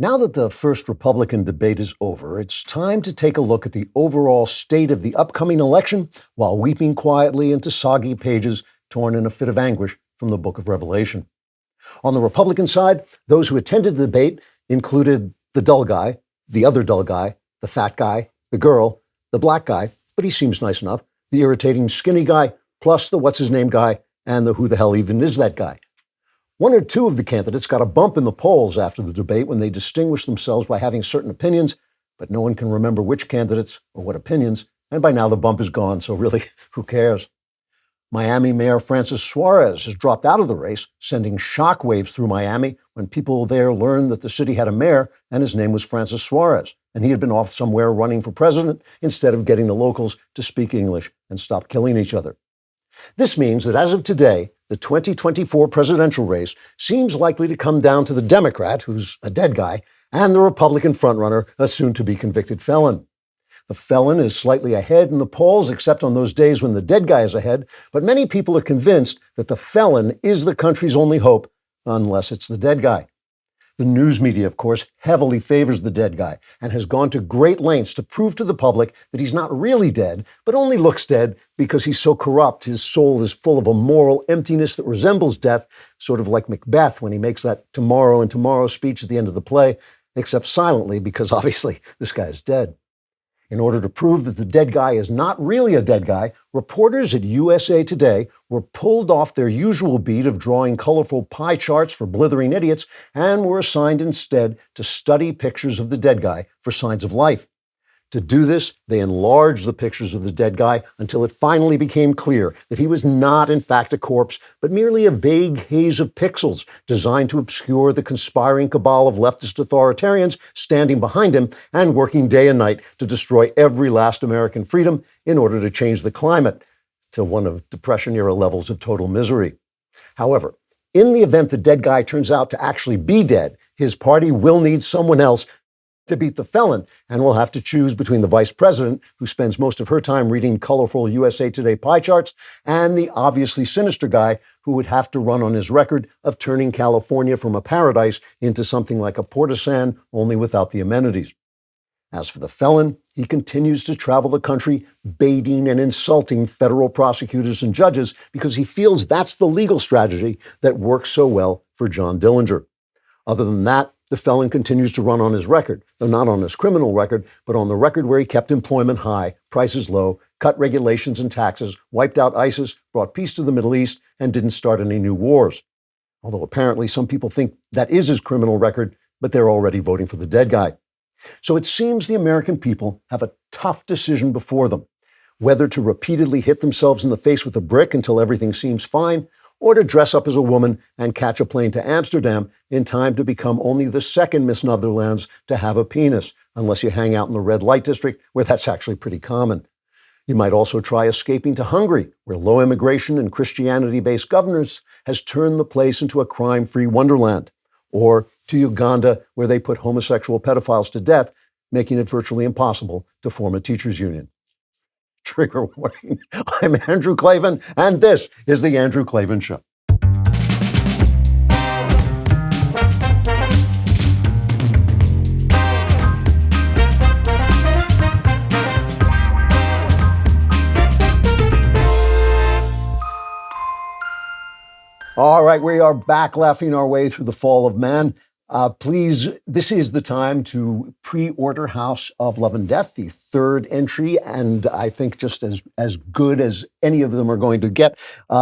Now that the first Republican debate is over, it's time to take a look at the overall state of the upcoming election while weeping quietly into soggy pages torn in a fit of anguish from the book of Revelation. On the Republican side, those who attended the debate included the dull guy, the other dull guy, the fat guy, the girl, the black guy, but he seems nice enough, the irritating skinny guy, plus the what's-his-name guy, and the who the hell even is that guy. One or two of the candidates got a bump in the polls after the debate when they distinguished themselves by having certain opinions, but no one can remember which candidates or what opinions, and by now the bump is gone, so really, who cares? Miami Mayor Francis Suarez has dropped out of the race, sending shockwaves through Miami when people there learned that the city had a mayor and his name was Francis Suarez, and he had been off somewhere running for president instead of getting the locals to speak English and stop killing each other. This means that as of today, the 2024 presidential race seems likely to come down to the Democrat, who's a dead guy, and the Republican frontrunner, a soon-to-be convicted felon. The felon is slightly ahead in the polls, except on those days when the dead guy is ahead, but many people are convinced that the felon is the country's only hope, unless it's the dead guy. The news media, of course, heavily favors the dead guy and has gone to great lengths to prove to the public that he's not really dead, but only looks dead because he's so corrupt his soul is full of a moral emptiness that resembles death, sort of like Macbeth when he makes that tomorrow and tomorrow speech at the end of the play, except silently because obviously this guy is dead. In order to prove that the dead guy is not really a dead guy, reporters at USA Today were pulled off their usual beat of drawing colorful pie charts for blithering idiots and were assigned instead to study pictures of the dead guy for signs of life. To do this, they enlarged the pictures of the dead guy until it finally became clear that he was not, in fact, a corpse, but merely a vague haze of pixels designed to obscure the conspiring cabal of leftist authoritarians standing behind him and working day and night to destroy every last American freedom in order to change the climate to one of Depression-era levels of total misery. However, in the event the dead guy turns out to actually be dead, his party will need someone else to beat the felon, and will have to choose between the vice president, who spends most of her time reading colorful USA Today pie charts, and the obviously sinister guy who would have to run on his record of turning California from a paradise into something like a Portishead, only without the amenities. As for the felon, he continues to travel the country baiting and insulting federal prosecutors and judges because he feels that's the legal strategy that works so well for John Dillinger. Other than that, the felon continues to run on his record, though not on his criminal record, but on the record where he kept employment high, prices low, cut regulations and taxes, wiped out ISIS, brought peace to the Middle East, and didn't start any new wars. Although apparently some people think that is his criminal record, but they're already voting for the dead guy. So it seems the American people have a tough decision before them, whether to repeatedly hit themselves in the face with a brick until everything seems fine, or to dress up as a woman and catch a plane to Amsterdam in time to become only the second Miss Netherlands to have a penis, unless you hang out in the red light district, where that's actually pretty common. You might also try escaping to Hungary, where low immigration and Christianity-based governance has turned the place into a crime-free wonderland, or to Uganda, where they put homosexual pedophiles to death, making it virtually impossible to form a teachers' union. Trigger warning. I'm Andrew Klavan, and this is The Andrew Klavan Show. All right, we are back laughing our way through the fall of man. Please, this is the time to pre-order House of Love and Death, the third entry, and I think just as good as any of them are going to get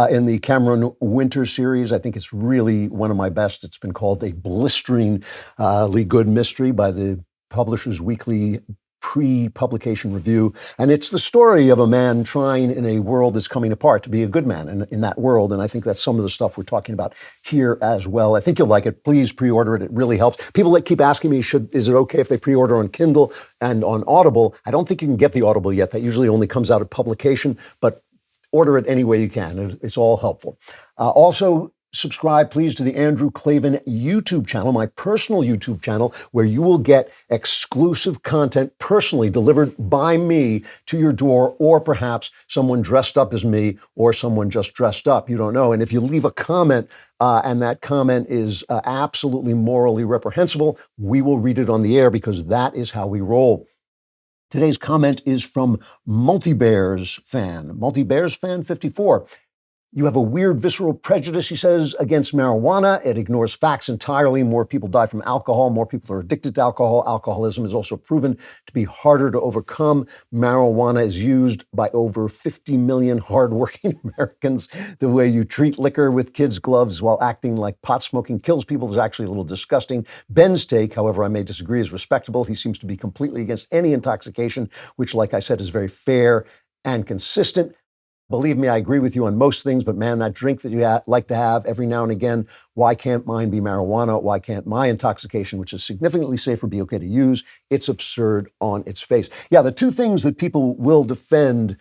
in the Cameron Winter series. I think it's really one of my best. It's been called a blisteringly good mystery by the Publishers Weekly pre-publication review. And it's the story of a man trying in a world that's coming apart to be a good man in that world. And I think that's some of the stuff we're talking about here as well. I think you'll like it. Please pre-order it. It really helps. People that keep asking me, is it okay if they pre-order on Kindle and on Audible? I don't think you can get the Audible yet. That usually only comes out at publication, but order it any way you can. It's all helpful. Also, subscribe, please, to the Andrew Klavan YouTube channel, my personal YouTube channel, where you will get exclusive content personally delivered by me to your door, or perhaps someone dressed up as me or someone just dressed up. You don't know. And if you leave a comment and that comment is absolutely morally reprehensible, we will read it on the air because that is how we roll. Today's comment is from Multi-Bears fan 54. You have a weird visceral prejudice, he says, against marijuana. It ignores facts entirely. More people die from alcohol. More people are addicted to alcohol. Alcoholism is also proven to be harder to overcome. Marijuana is used by over 50 million hardworking Americans. The way you treat liquor with kids' gloves while acting like pot smoking kills people is actually a little disgusting. Ben's take, however, I may disagree, is respectable. He seems to be completely against any intoxication, which, like I said, is very fair and consistent. Believe me, I agree with you on most things, but man, that drink that you like to have every now and again, why can't mine be marijuana? Why can't my intoxication, which is significantly safer, be okay to use? It's absurd on its face. Yeah, the two things that people will defend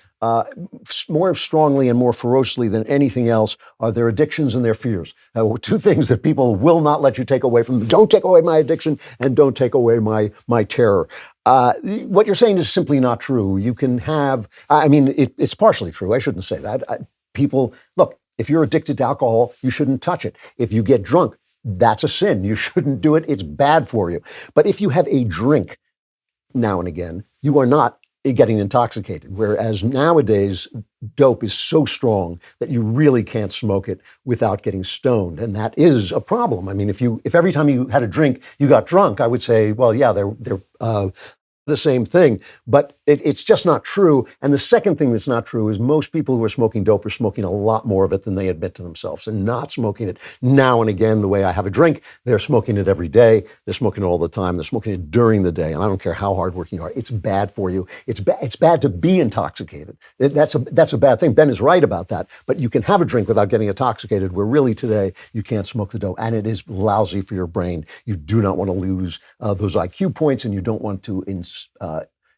more strongly and more ferociously than anything else are their addictions and their fears. Two things that people will not let you take away from them. Don't take away my addiction and don't take away my terror. What you're saying is simply not true. You can have, it's partially true. I shouldn't say that. People, look, if you're addicted to alcohol, you shouldn't touch it. If you get drunk, that's a sin. You shouldn't do it. It's bad for you. But if you have a drink now and again, you are not getting intoxicated. Whereas nowadays, dope is so strong that you really can't smoke it without getting stoned. And that is a problem. I mean, if every time you had a drink, you got drunk, I would say, well, yeah, they're the same thing, but it's just not true. And the second thing that's not true is most people who are smoking dope are smoking a lot more of it than they admit to themselves, and not smoking it now and again the way I have a drink. They're smoking it every day. They're smoking it all the time. They're smoking it during the day. And I don't care how hardworking you are. It's bad for you. It's bad to be intoxicated. That's a bad thing. Ben is right about that. But you can have a drink without getting intoxicated, where really today you can't smoke the dope. And it is lousy for your brain. You do not want to lose those IQ points, and you don't want to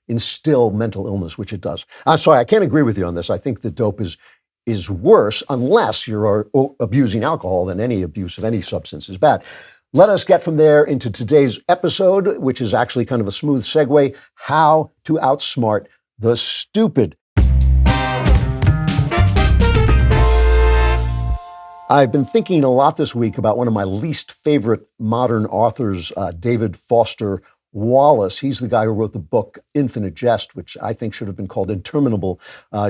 instill mental illness, which it does. I'm sorry, I can't agree with you on this. I think that dope is worse unless you're abusing alcohol. Then any abuse of any substance is bad. Let us get from there into today's episode, which is actually kind of a smooth segue: how to outsmart the stupid. I've been thinking a lot this week about one of my least favorite modern authors, David Foster Wallace. He's the guy who wrote the book Infinite Jest, which I think should have been called Interminable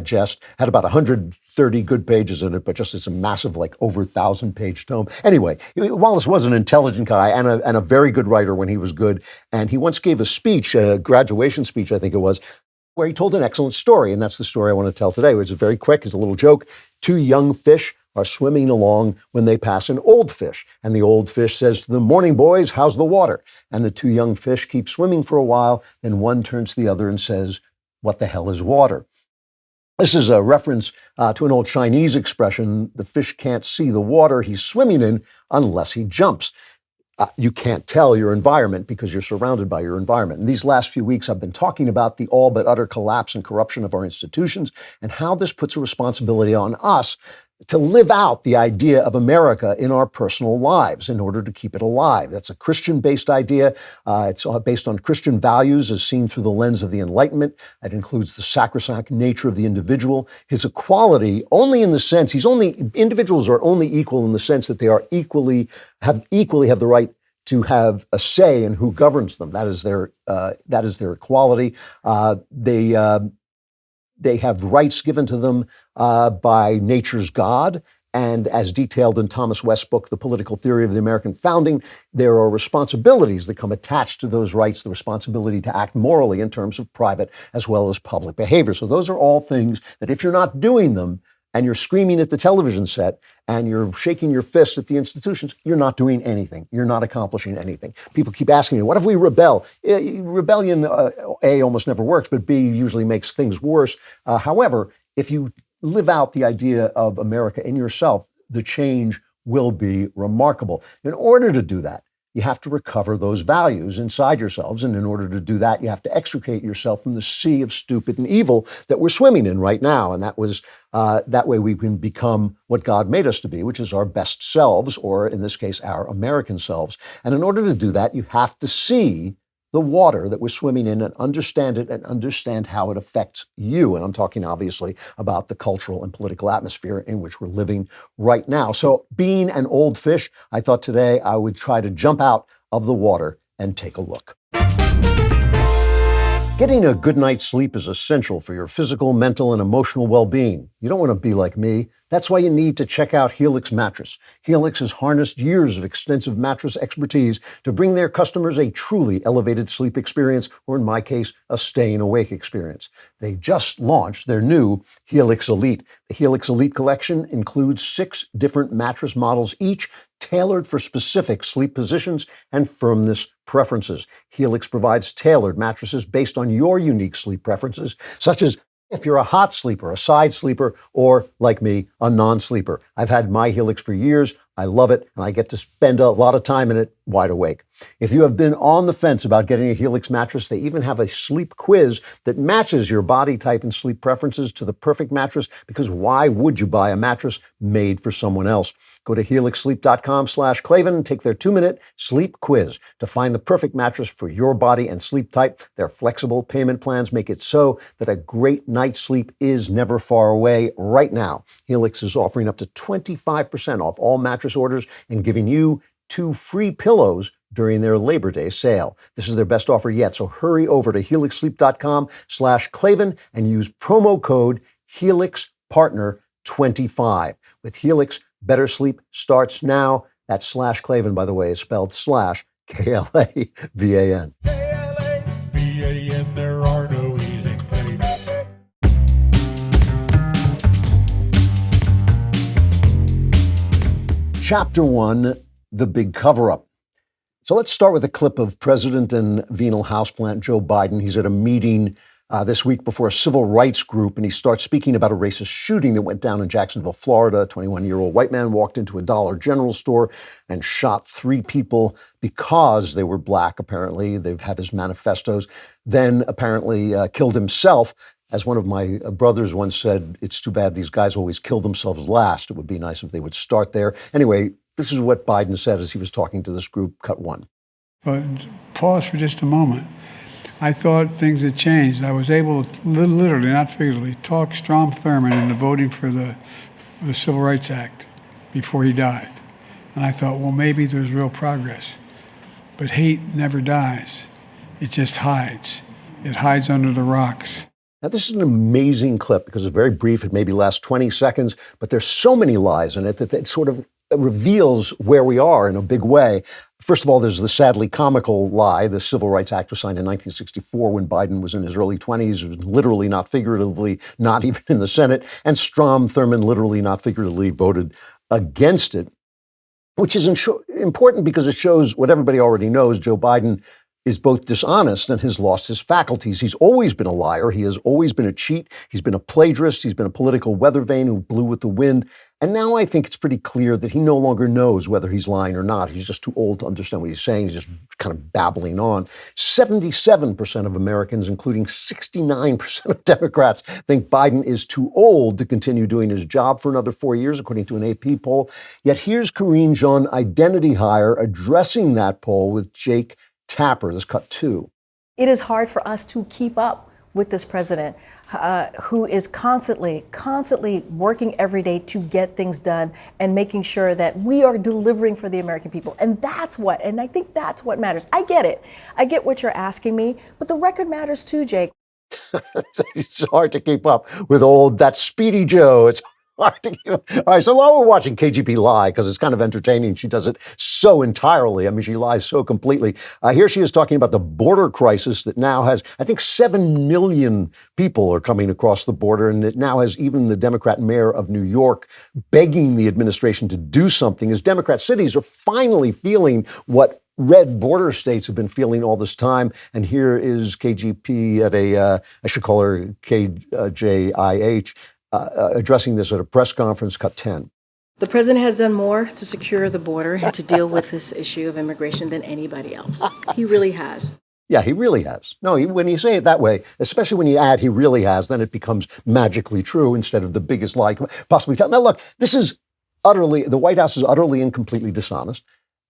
Jest. Had about 130 good pages in it, but just it's a massive, like over 1,000-page tome. Anyway, Wallace was an intelligent guy and a very good writer when he was good. And he once gave a speech, a graduation speech, I think it was, where he told an excellent story. And that's the story I want to tell today, which is very quick. It's a little joke. Two young fish are swimming along when they pass an old fish. And the old fish says to them, "Morning, boys, how's the water?" And the two young fish keep swimming for a while. Then one turns to the other and says, "What the hell is water?" This is a reference to an old Chinese expression: the fish can't see the water he's swimming in unless he jumps. You can't tell your environment because you're surrounded by your environment. And these last few weeks, I've been talking about the all but utter collapse and corruption of our institutions and how this puts a responsibility on us to live out the idea of America in our personal lives in order to keep it alive. That's a Christian-based idea. It's based on Christian values as seen through the lens of the Enlightenment. That includes the sacrosanct nature of the individual, his equality only in the sense, individuals are only equal in the sense that they are equally have the right to have a say in who governs them. That is their equality. They have rights given to them by nature's God. And as detailed in Thomas West's book, The Political Theory of the American Founding, there are responsibilities that come attached to those rights, the responsibility to act morally in terms of private as well as public behavior. So those are all things that if you're not doing them and you're screaming at the television set and you're shaking your fist at the institutions, you're not doing anything. You're not accomplishing anything. People keep asking me, what if we rebel? Rebellion, A, almost never works, but B, usually makes things worse. However, if you live out the idea of America in yourself, the change will be remarkable. In order to do that, you have to recover those values inside yourselves. And in order to do that, you have to extricate yourself from the sea of stupid and evil that we're swimming in right now. And that way we can become what God made us to be, which is our best selves, or in this case, our American selves. And in order to do that, you have to see the water that we're swimming in and understand it and understand how it affects you. And I'm talking obviously about the cultural and political atmosphere in which we're living right now. So being an old fish, I thought today I would try to jump out of the water and take a look. Getting a good night's sleep is essential for your physical, mental, and emotional well-being. You don't want to be like me. That's why you need to check out Helix Mattress. Helix has harnessed years of extensive mattress expertise to bring their customers a truly elevated sleep experience, or in my case, a staying awake experience. They just launched their new Helix Elite. The Helix Elite collection includes 6 different mattress models, each tailored for specific sleep positions and firmness preferences. Helix provides tailored mattresses based on your unique sleep preferences, such as if you're a hot sleeper, a side sleeper, or like me, a non-sleeper. I've had my Helix for years. I love it, and I get to spend a lot of time in it wide awake. If you have been on the fence about getting a Helix mattress, they even have a sleep quiz that matches your body type and sleep preferences to the perfect mattress, because why would you buy a mattress made for someone else? Go to helixsleep.com/Klavan and take their 2-minute sleep quiz to find the perfect mattress for your body and sleep type. Their flexible payment plans make it so that a great night's sleep is never far away. Right now, Helix is offering up to 25% off all mattress orders and giving you 2 free pillows during their Labor Day sale. This is their best offer yet, so hurry over to helixsleep.com/Klavan and use promo code HelixPartner25. With Helix, better sleep starts now. That /Klavan, by the way, is spelled /KLAVAN. KLAVAN, there are no E's in Klavan. Chapter 1, The Big Cover-Up. So let's start with a clip of President and venal houseplant Joe Biden. He's at a meeting this week before a civil rights group, and he starts speaking about a racist shooting that went down in Jacksonville, Florida. A 21-year-old white man walked into a Dollar General store and shot 3 people because they were black, apparently. They have his manifestos. Then apparently killed himself. As one of my brothers once said, it's too bad these guys always kill themselves last. It would be nice if they would start there. Anyway, this is what Biden said as he was talking to this group, cut 1. But pause for just a moment. I thought things had changed. I was able to literally, not figuratively, talk Strom Thurmond into voting for the Civil Rights Act before he died. And I thought, well, maybe there's real progress. But hate never dies. It just hides. It hides under the rocks. Now, this is an amazing clip because it's very brief. It maybe lasts 20 seconds, but there's so many lies in it that it sort of reveals where we are in a big way. First of all, there's the sadly comical lie. The Civil Rights Act was signed in 1964 when Biden was in his early 20s. It was literally, not figuratively, not even in the Senate. And Strom Thurmond literally, not figuratively, voted against it, which is important because it shows what everybody already knows. Joe Biden is both dishonest and has lost his faculties. He's always been a liar. He has always been a cheat. He's been a plagiarist. He's been a political weather vane who blew with the wind. And now I think it's pretty clear that he no longer knows whether he's lying or not. He's just too old to understand what he's saying. He's just kind of babbling on. 77% of Americans, including 69% of Democrats, think Biden is too old to continue doing his job for another 4 years, according to an AP poll. Yet here's Karine Jean, identity hire, addressing that poll with Jake Tapper. This cut 2. It is hard for us to keep up with this president who is constantly working every day to get things done and making sure that we are delivering for the American people. And I think that's what matters. I get it. I get what you're asking me, but the record matters too, Jake. It's hard to keep up with that Speedy Joe. It's hard to keep up. All right, so while we're watching KGP lie, because it's kind of entertaining, she does it so entirely. I mean, she lies so completely. Here she is talking about the border crisis that now has, I think, 7 million people are coming across the border, and it now has even the Democrat mayor of New York begging the administration to do something, as Democrat cities are finally feeling what red border states have been feeling all this time. And here is KGP at I should call her KJIH, addressing this at a press conference, cut 10. The president has done more to secure the border and to deal with this issue of immigration than anybody else. He really has. Yeah, he really has. No, when you say it that way, especially when you add he really has, then it becomes magically true instead of the biggest lie possibly tell. Now, look, the White House is utterly and completely dishonest.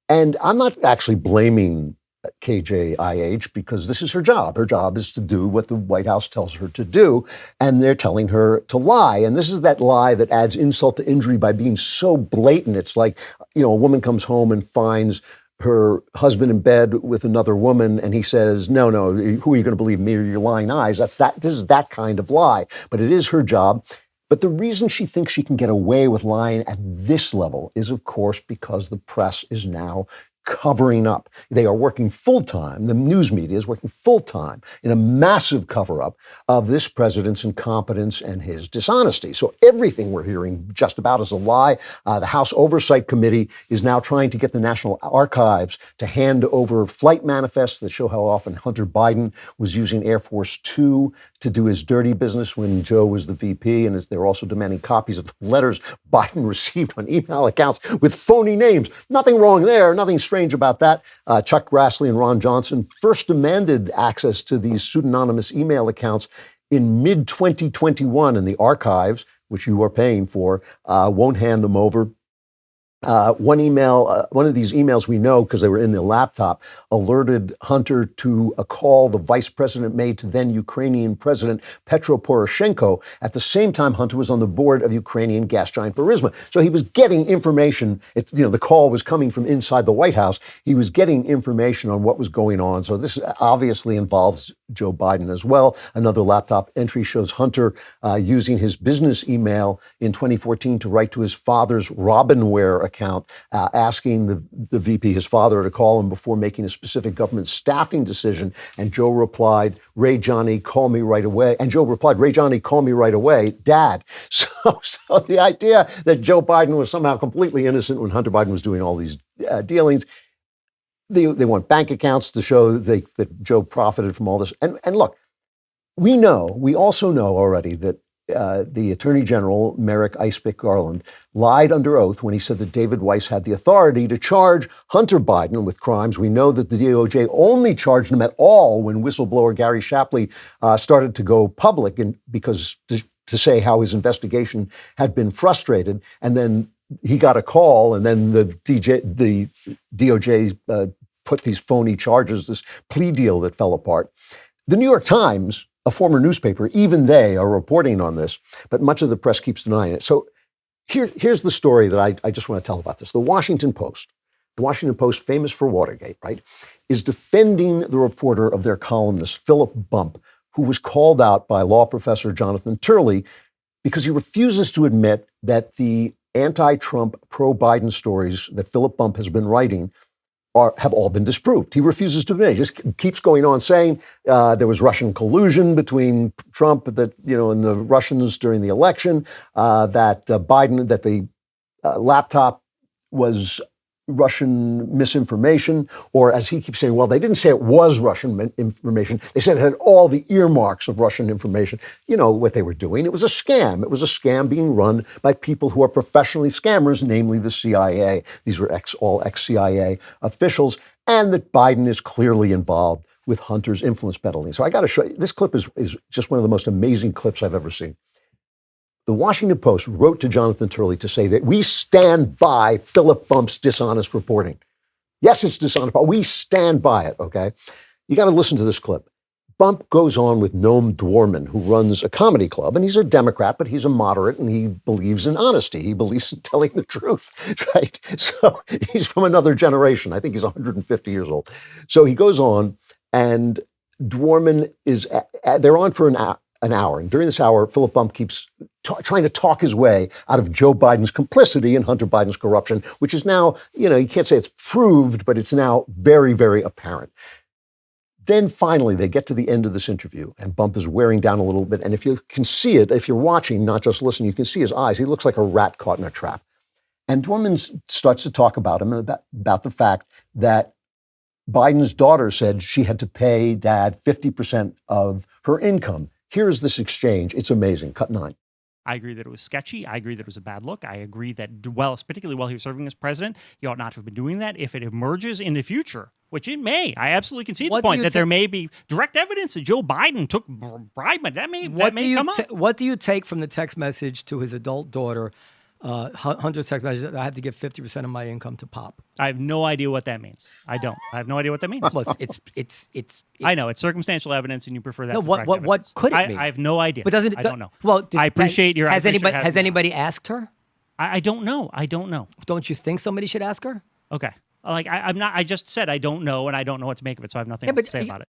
And I'm not actually blaming KJIH because this is her job. Her job is to do what the White House tells her to do, and they're telling her to lie. And this is that lie that adds insult to injury by being so blatant. It's like, a woman comes home and finds her husband in bed with another woman, and he says, no, who are you going to believe, me or your lying eyes? This is that kind of lie. But it is her job. But the reason she thinks she can get away with lying at this level is, of course, because the press is now covering up. They are working full-time. The news media is working full-time in a massive cover-up of this president's incompetence and his dishonesty. So everything we're hearing just about is a lie. The House Oversight Committee is now trying to get the National Archives to hand over flight manifests that show how often Hunter Biden was using Air Force Two to do his dirty business when Joe was the VP, and they're also demanding copies of the letters Biden received on email accounts with phony names. Nothing wrong there, nothing strange about that. Chuck Grassley and Ron Johnson first demanded access to these pseudonymous email accounts in mid-2021, and the archives, which you are paying for, won't hand them over. One of these emails we know because they were in the laptop alerted Hunter to a call the vice president made to then Ukrainian President Petro Poroshenko. At the same time, Hunter was on the board of Ukrainian gas giant Burisma. So he was getting information. The call was coming from inside the White House. He was getting information on what was going on. So this obviously involves Joe Biden as well. Another laptop entry shows Hunter using his business email in 2014 to write to his father's Robinware account, asking the VP, his father, to call him before making a specific government staffing decision. And Joe replied, Ray Johnny, call me right away. And Joe replied, Ray Johnny, call me right away, Dad. So the idea that Joe Biden was somehow completely innocent when Hunter Biden was doing all these dealings, they want bank accounts to show that Joe profited from all this. And look, we also know already that the Attorney General, Merrick Icepick Garland, lied under oath when he said that David Weiss had the authority to charge Hunter Biden with crimes. We know that the DOJ only charged him at all when whistleblower Gary Shapley started to go public, and because to say how his investigation had been frustrated. And then he got a call, and then the DOJ put these phony charges, this plea deal that fell apart. The New York Times, a former newspaper, even they are reporting on this, but much of the press keeps denying it. So here's the story that I just want to tell about this. The Washington Post, famous for Watergate, right, is defending the reporter of their columnist, Philip Bump, who was called out by law professor Jonathan Turley because he refuses to admit that the anti-Trump, pro-Biden stories that Philip Bump has been writing have all been disproved. He refuses to admit it. He just keeps going on saying there was Russian collusion between Trump and the Russians during the election, that the laptop was Russian misinformation, or as he keeps saying, well, they didn't say it was Russian information. They said it had all the earmarks of Russian information. You know what they were doing. It was a scam. It was a scam being run by people who are professionally scammers, namely the CIA. These were all ex-CIA officials, and that Biden is clearly involved with Hunter's influence peddling. So I got to show you, this clip is just one of the most amazing clips I've ever seen. The Washington Post wrote to Jonathan Turley to say that we stand by Philip Bump's dishonest reporting. Yes, it's dishonest, but we stand by it, okay? You got to listen to this clip. Bump goes on with Noam Dworman, who runs a comedy club, and he's a Democrat, but he's a moderate, and he believes in honesty. He believes in telling the truth, right? So he's from another generation. I think he's 150 years old. So he goes on, and Dworman they're on for an hour. And during this hour, Philip Bump keeps trying to talk his way out of Joe Biden's complicity in Hunter Biden's corruption, which is now, you can't say it's proved, but it's now very, very apparent. Then finally, they get to the end of this interview, and Bump is wearing down a little bit. And if you can see it, if you're watching, not just listening, you can see his eyes. He looks like a rat caught in a trap. And Dworman starts to talk about him, about the fact that Biden's daughter said she had to pay Dad 50% of her income. Here's this exchange. It's amazing. Cut 9. I agree that it was sketchy. I agree that it was a bad look. I agree that, particularly while he was serving as president, he ought not to have been doing that. If it emerges in the future, which it may, I absolutely concede the point that there may be direct evidence that Joe Biden took bribe money. That may come up. What do you take from the text message to his adult daughter? Hunter's text message, I have to give 50% of my income to Pop. I have no idea what that means. I have no idea what that means. Well, it's I know it's circumstantial evidence, and you prefer that. No, to what could it be? I have no idea. But doesn't it? I don't know. Well, I appreciate your. Has anybody asked her? I don't know. I don't know. Don't you think somebody should ask her? Okay. I'm not. I just said I don't know, and I don't know what to make of it, so I have nothing to say about it.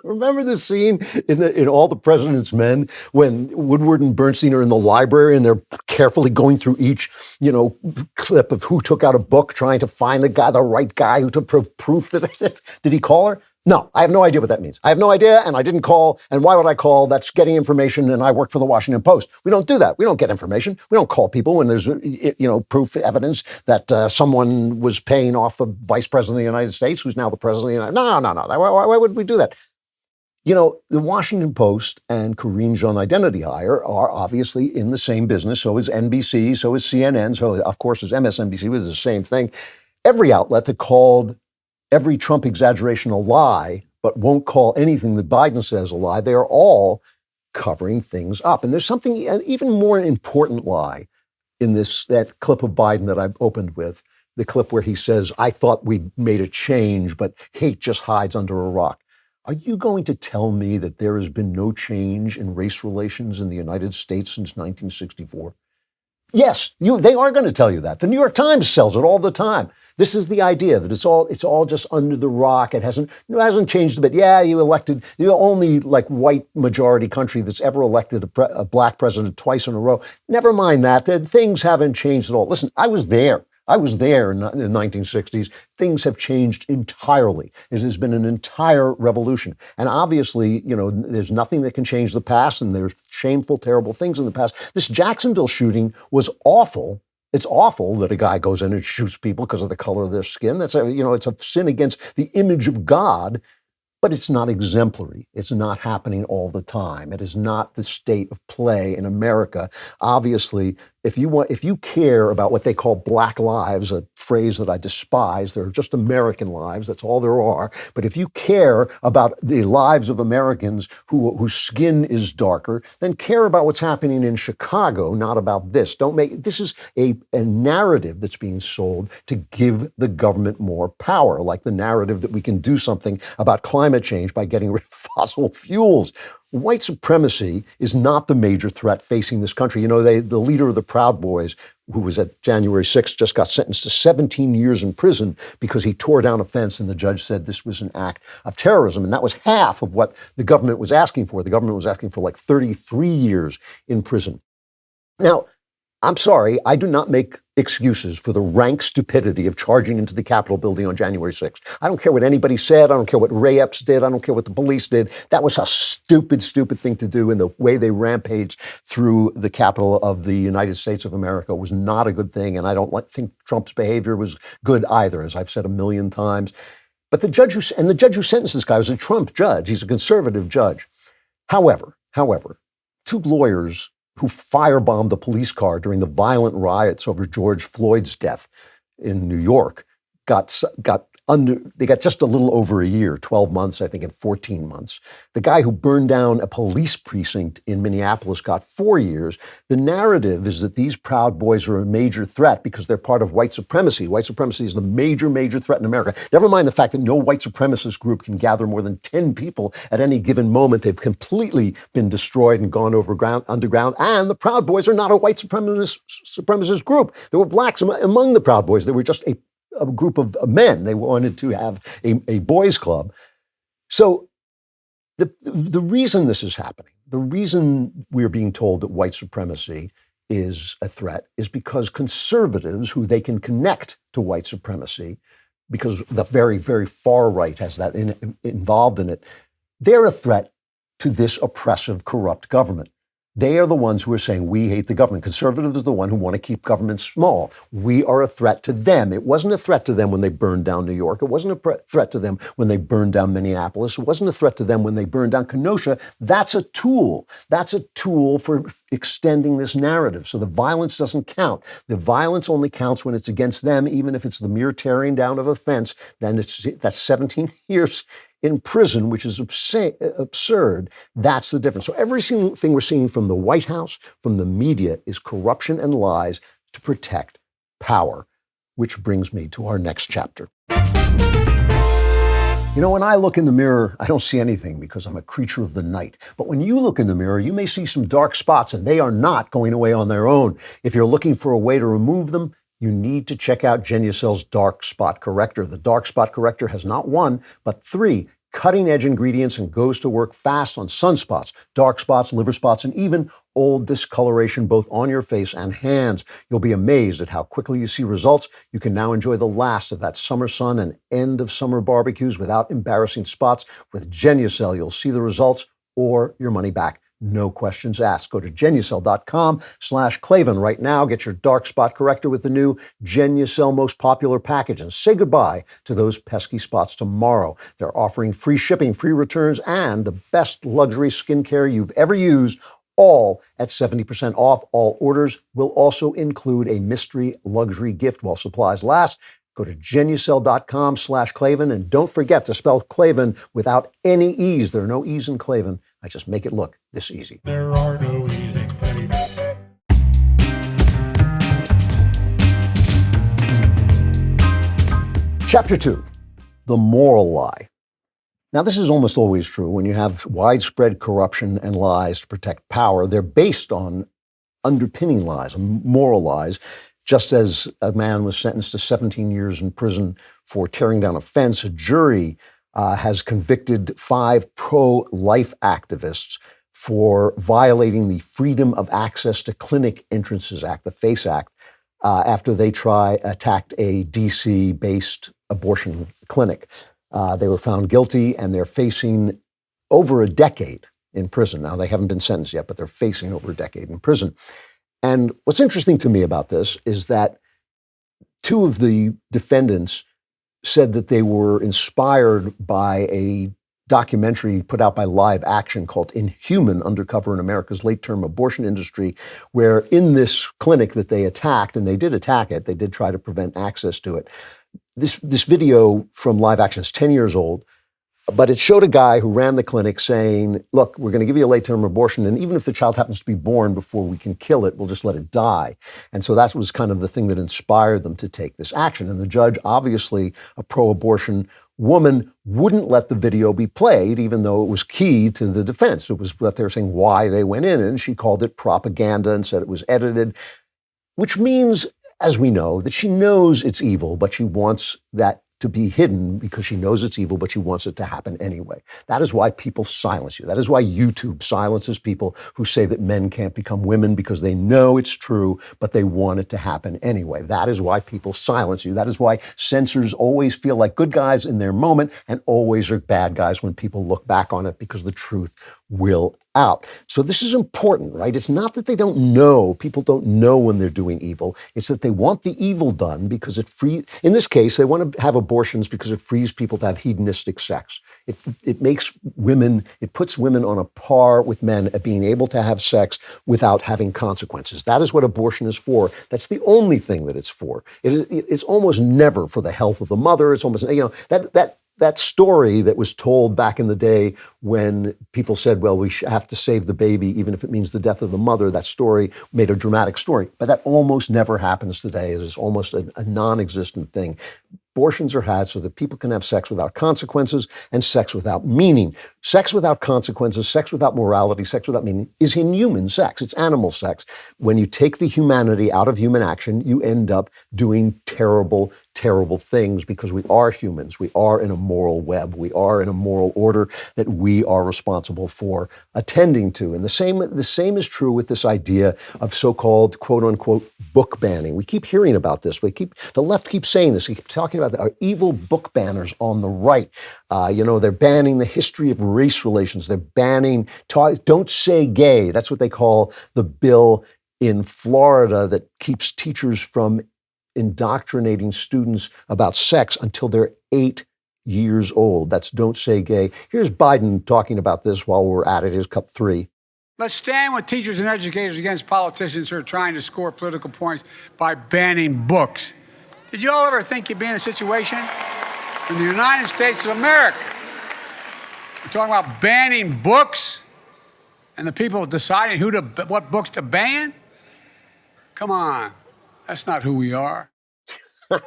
Remember the scene in All the President's Men when Woodward and Bernstein are in the library and they're carefully going through each, clip of who took out a book, trying to find the right guy who took proof that did he call her? No, I have no idea what that means. I have no idea, and I didn't call. And why would I call? That's getting information, and I work for the Washington Post. We don't do that. We don't get information. We don't call people when there's, proof, evidence that someone was paying off the vice president of the United States, who's now the president of the United States. No. Why would we do that? The Washington Post and Karine Jean Identity Hire are obviously in the same business. So is NBC, so is CNN, so of course is MSNBC, which is the same thing. Every outlet that called every Trump exaggeration a lie, but won't call anything that Biden says a lie, they are all covering things up. And there's something, an even more important lie in that clip of Biden that I opened with, the clip where he says, I thought we'd made a change, but hate just hides under a rock. Are you going to tell me that there has been no change in race relations in the United States since 1964? Yes, they are going to tell you that. The New York Times sells it all the time. This is the idea that it's all just under the rock. It hasn't changed a bit. Yeah, you elected the only white majority country that's ever elected a black president twice in a row. Never mind that. Things haven't changed at all. Listen, I was there in the 1960s. Things have changed entirely. It has been an entire revolution. And obviously, there's nothing that can change the past, and there's shameful, terrible things in the past. This Jacksonville shooting was awful. It's awful that a guy goes in and shoots people because of the color of their skin. It's a sin against the image of God. But it's not exemplary. It's not happening all the time. It is not the state of play in America. Obviously, if you care about what they call black lives, a phrase that I despise, they're just American lives, that's all there are. But if you care about the lives of Americans whose skin is darker, then care about what's happening in Chicago, not about this. This is a narrative that's being sold to give the government more power, like the narrative that we can do something about climate change by getting rid of fossil fuels. White supremacy is not the major threat facing this country. The leader of the Proud Boys, who was at January 6th, just got sentenced to 17 years in prison because he tore down a fence, and the judge said this was an act of terrorism. And that was half of what the government was asking for. The government was asking for 33 years in prison. Now, I'm sorry, I do not make excuses for the rank stupidity of charging into the Capitol building on January 6th. I don't care what anybody said. I don't care what Ray Epps did. I don't care what the police did. That was a stupid thing to do. And the way they rampaged through the Capitol of the United States of America was not a good thing. And I don't think Trump's behavior was good either, as I've said a million times. But the judge who sentenced this guy was a Trump judge. He's a conservative judge. However, two lawyers who firebombed the police car during the violent riots over George Floyd's death in New York they got just a little over a year, 12 months, I think, and 14 months. The guy who burned down a police precinct in Minneapolis got 4 years. The narrative is that these Proud Boys are a major threat because they're part of white supremacy. White supremacy is the major threat in America. Never mind the fact that no white supremacist group can gather more than 10 people at any given moment. They've completely been destroyed and gone underground. And the Proud Boys are not a white supremacist group. There were blacks among the Proud Boys. They were just a group of men. They wanted to have a boys' club. So the reason this is happening, the reason we're being told that white supremacy is a threat is because conservatives who they can connect to white supremacy, because the very, very far right has that involved in it, they're a threat to this oppressive, corrupt government. They are the ones who are saying we hate the government. Conservatives are the one who want to keep government small. We are a threat to them. It wasn't a threat to them when they burned down New York. It wasn't a threat to them when they burned down Minneapolis. It wasn't a threat to them when they burned down Kenosha. That's a tool. That's a tool for extending this narrative. So the violence doesn't count. The violence only counts when it's against them, even if it's the mere tearing down of a fence. Then that's 17 years in prison, which is absurd. That's the difference. So everything we're seeing from the White House, from the media, is corruption and lies to protect power, which brings me to our next chapter. You know, when I look in the mirror, I don't see anything because I'm a creature of the night. But when you look in the mirror, you may see some dark spots, and they are not going away on their own. If you're looking for a way to remove them, you need to check out Genucel's Dark Spot Corrector. The Dark Spot Corrector has not one, but 3 cutting-edge ingredients and goes to work fast on sunspots, dark spots, liver spots, and even old discoloration both on your face and hands. You'll be amazed at how quickly you see results. You can now enjoy the last of that summer sun and end of summer barbecues without embarrassing spots. With Genucel, you'll see the results or your money back. No questions asked. Go to Genucel.com/Klavan right now. Get your dark spot corrector with the new Genucel Most Popular package and say goodbye to those pesky spots tomorrow. They're offering free shipping, free returns, and the best luxury skincare you've ever used, all at 70% off. All orders will also include a mystery luxury gift while supplies last. Go to Genucel.com/Klavan, and don't forget to spell Klavan without any E's. There are no E's in Klavan. I just make it look this easy. There are no E's in Klavan. Chapter 2, the moral lie. Now, this is almost always true. When you have widespread corruption and lies to protect power, they're based on underpinning lies, moral lies. Just as a man was sentenced to 17 years in prison for tearing down a fence, a jury has convicted 5 pro-life activists for violating the Freedom of Access to Clinic Entrances Act, the FACE Act, after they attacked a DC-based abortion clinic. They were found guilty, and they're facing over a decade in prison. Now, they haven't been sentenced yet, but they're facing over a decade in prison. And what's interesting to me about this is that 2 of the defendants said that they were inspired by a documentary put out by Live Action called Inhuman: Undercover in America's Late-Term Abortion Industry, where in this clinic that they attacked, and they did attack it, they did try to prevent access to it. This video from Live Action is 10 years old, but it showed a guy who ran the clinic saying, look, we're going to give you a late-term abortion, and even if the child happens to be born before we can kill it, we'll just let it die. And so that was kind of the thing that inspired them to take this action. And the judge, obviously a pro-abortion woman, wouldn't let the video be played, even though it was key to the defense. It was what they were saying, why they went in, and she called it propaganda and said it was edited, which means, as we know, that she knows it's evil, but she wants that to be hidden because she knows it's evil, but she wants it to happen anyway. That is why people silence you. That is why YouTube silences people who say that men can't become women, because they know it's true, but they want it to happen anyway. That is why people silence you. That is why censors always feel like good guys in their moment and always are bad guys when people look back on it, because the truth will out. So this is important, right? It's not that they don't know. People don't know when they're doing evil. It's that they want the evil done because it in this case, they want to have abortions because it frees people to have hedonistic sex. It makes women, it puts women on a par with men at being able to have sex without having consequences. That is what abortion is for. That's the only thing that it's for. It's almost never for the health of the mother. It's almost, that story that was told back in the day when people said, well, we have to save the baby, even if it means the death of the mother, that story made a dramatic story. But that almost never happens today. It is almost a non-existent thing. Abortions are had so that people can have sex without consequences and sex without meaning. Sex without consequences, sex without morality, sex without meaning is inhuman sex. It's animal sex. When you take the humanity out of human action, you end up doing terrible, terrible things because we are humans. We are in a moral web. We are in a moral order that we are responsible for attending to. And the same is true with this idea of so-called quote unquote book banning. We keep hearing about this. The left keeps saying this. They keep talking about our evil book banners on the right. They're banning the history of race relations. They're banning don't say gay. That's what they call the bill in Florida that keeps teachers from indoctrinating students about sex until they're 8 years old. That's don't say gay. Here's Biden talking about this while we're at it. Here's cut 3. Let's stand with teachers and educators against politicians who are trying to score political points by banning books. Did you all ever think you'd be in a situation in the United States of America? We're talking about banning books and the people deciding what books to ban? Come on. That's not who we are.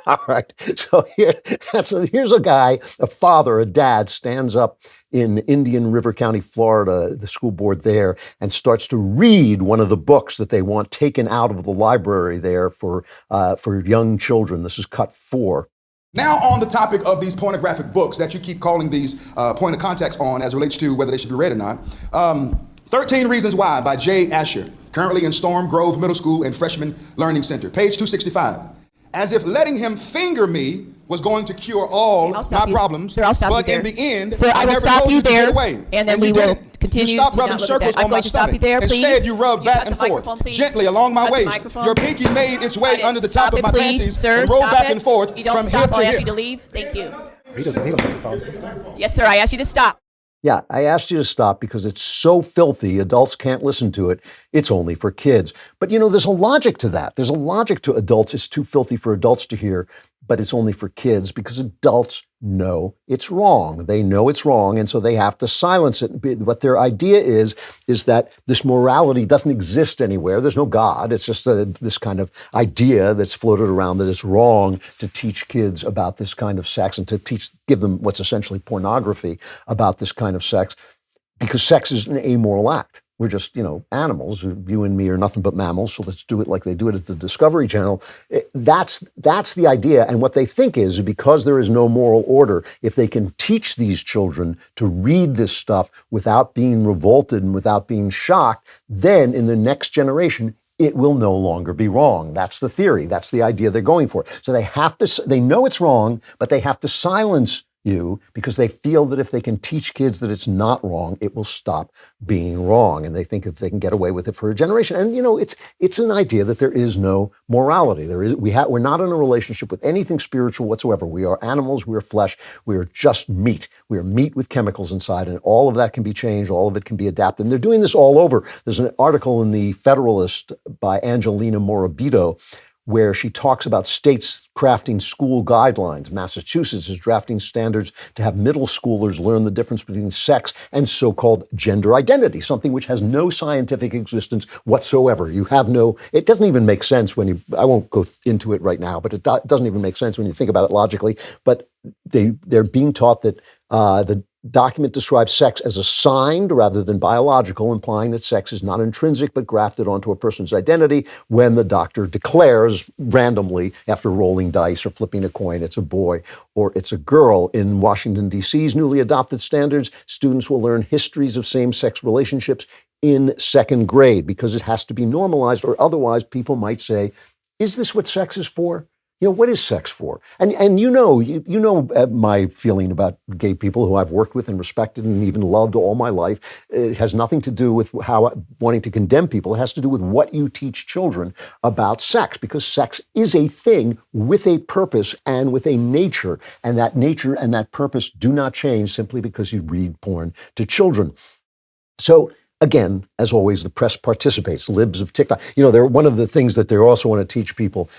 All right. So here's a guy, a father, a dad, stands up in Indian River County, Florida, the school board there, and starts to read one of the books that they want taken out of the library there for young children. This is cut 4. Now on the topic of these pornographic books that you keep calling these point of contacts on as it relates to whether they should be read or not. 13 Reasons Why by Jay Asher, currently in Storm Grove Middle School and Freshman Learning Center, page 265. As if letting him finger me was going to cure all my problems, Sir, I'll stop but you in there. the end, Sir, I will never stop told you you to there, get away. and then you we will didn't. continue. You stopped Do rubbing not look at circles that. I'm on my going to stop you stomach. there, please. Instead, you rubbed Would you back cut and the microphone, forth, please? gently along my Cut the waist. microphone. Your pinky made its way under the top of my please. panties Sir, and rolled stop back it. and forth You don't from stop, hip I'll to ask hip. you to leave. Thank you. He doesn't need a microphone. Yes, sir, I asked you to stop. Yeah, I asked you to stop because it's so filthy, adults can't listen to it. It's only for kids. But there's a logic to that. There's a logic to adults. It's too filthy for adults to hear, but it's only for kids because adults know it's wrong. They know it's wrong, and so they have to silence it. What their idea is that this morality doesn't exist anywhere. There's no God. It's just this kind of idea that's floated around that it's wrong to teach kids about this kind of sex and to give them what's essentially pornography about this kind of sex, because sex is an amoral act. We're just, animals. You and me are nothing but mammals, so let's do it like they do it at the Discovery Channel. That's the idea. And what they think is because there is no moral order, if they can teach these children to read this stuff without being revolted and without being shocked, then in the next generation, it will no longer be wrong. That's the theory. That's the idea they're going for. So they know it's wrong, but they have to silence you because they feel that if they can teach kids that it's not wrong, it will stop being wrong. And they think if they can get away with it for a generation. And it's an idea that there is no morality. We're not in a relationship with anything spiritual whatsoever. We are animals, we are flesh, we are just meat. We are meat with chemicals inside, and all of that can be changed, all of it can be adapted. And they're doing this all over. There's an article in the Federalist by Angelina Morabito where she talks about states crafting school guidelines. Massachusetts is drafting standards to have middle schoolers learn the difference between sex and so-called gender identity, something which has no scientific existence whatsoever. It doesn't even make sense I won't go into it right now, but it doesn't even make sense when you think about it logically. But they're being taught that the document describes sex as assigned rather than biological, implying that sex is not intrinsic but grafted onto a person's identity when the doctor declares randomly after rolling dice or flipping a coin it's a boy or it's a girl. In Washington, D.C.'s newly adopted standards, students will learn histories of same-sex relationships in second grade because it has to be normalized, or otherwise people might say, is this what sex is for? What is sex for? And my feeling about gay people who I've worked with and respected and even loved all my life. It has nothing to do with wanting to condemn people. It has to do with what you teach children about sex, because sex is a thing with a purpose and with a nature. And that nature and that purpose do not change simply because you read porn to children. So again, as always, the press participates. Libs of TikTok. One of the things that they also want to teach people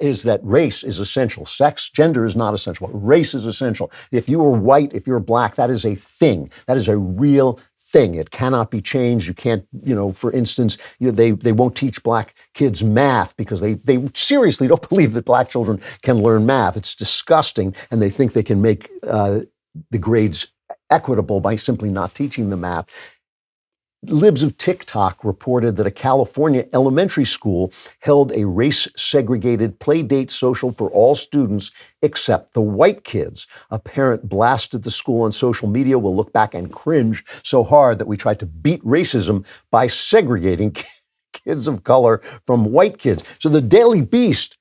is that race is essential. Gender is not essential. Race is essential. If you are white, if you're black, that is a thing. That is a real thing. It cannot be changed. You can't, for instance, they won't teach black kids math because they seriously don't believe that black children can learn math. It's disgusting. And they think they can make, the grades equitable by simply not teaching them math. Libs of TikTok reported that a California elementary school held a race-segregated playdate social for all students except the white kids. A parent blasted the school on social media. Will look back and cringe so hard that we tried to beat racism by segregating kids of color from white kids. So the Daily Beast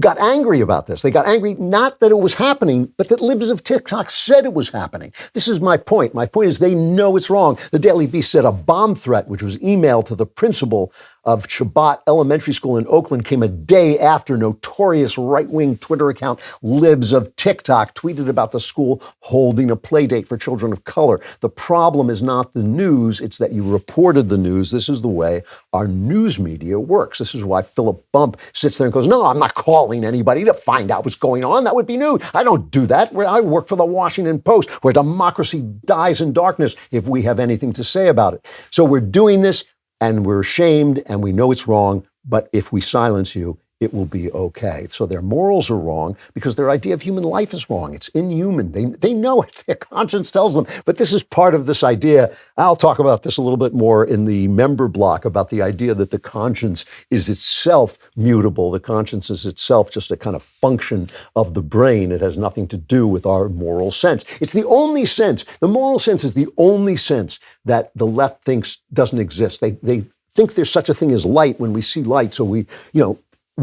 got angry about this. They got angry not that it was happening, but that libs of TikTok said it was happening. This is my point. My point is they know it's wrong. The Daily Beast said a bomb threat, which was emailed to the principal of Shabbat Elementary School in Oakland, came a day after notorious right-wing Twitter account Libs of TikTok tweeted about the school holding a play date for children of color. The problem is not the news, it's that you reported the news. This is the way our news media works. This is why Philip Bump sits there and goes, no, I'm not calling anybody to find out what's going on. That would be news. I don't do that. I work for the Washington Post, where democracy dies in darkness if we have anything to say about it. So we're doing this, and we're ashamed, and we know it's wrong, but if we silence you, it will be okay. So their morals are wrong because their idea of human life is wrong. It's inhuman. They know it. Their conscience tells them. But this is part of this idea. I'll talk about this a little bit more in the member block, about the idea that the conscience is itself mutable. The conscience is itself just a kind of function of the brain. It has nothing to do with our moral sense. It's the only sense. The moral sense is the only sense that the left thinks doesn't exist. They think there's such a thing as light when we see light. So we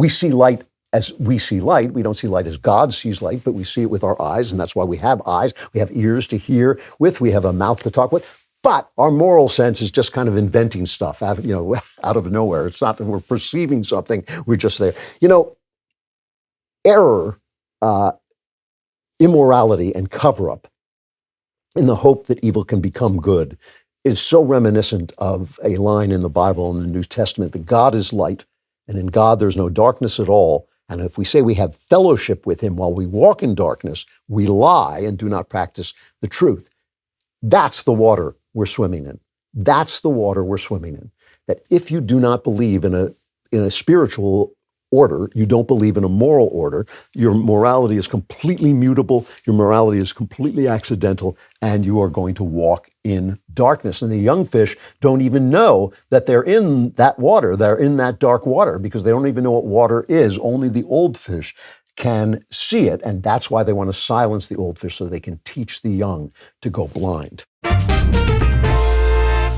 see light as we see light. We don't see light as God sees light, but we see it with our eyes, and that's why we have eyes. We have ears to hear with. We have a mouth to talk with. But our moral sense is just kind of inventing stuff out of nowhere. It's not that we're perceiving something. We're just there. Error, immorality, and cover-up in the hope that evil can become good is so reminiscent of a line in the Bible in the New Testament that God is light, and in God there's no darkness at all. And if we say we have fellowship with him while we walk in darkness, we lie and do not practice the truth. That's the water we're swimming in. That's the water we're swimming in. That if you do not believe in a spiritual order, you don't believe in a moral order, your morality is completely mutable, your morality is completely accidental, and you are going to walk in darkness. And the young fish don't even know that they're in that water, they're in that dark water, because they don't even know what water is. Only the old fish can see it, and that's why they want to silence the old fish so they can teach the young to go blind.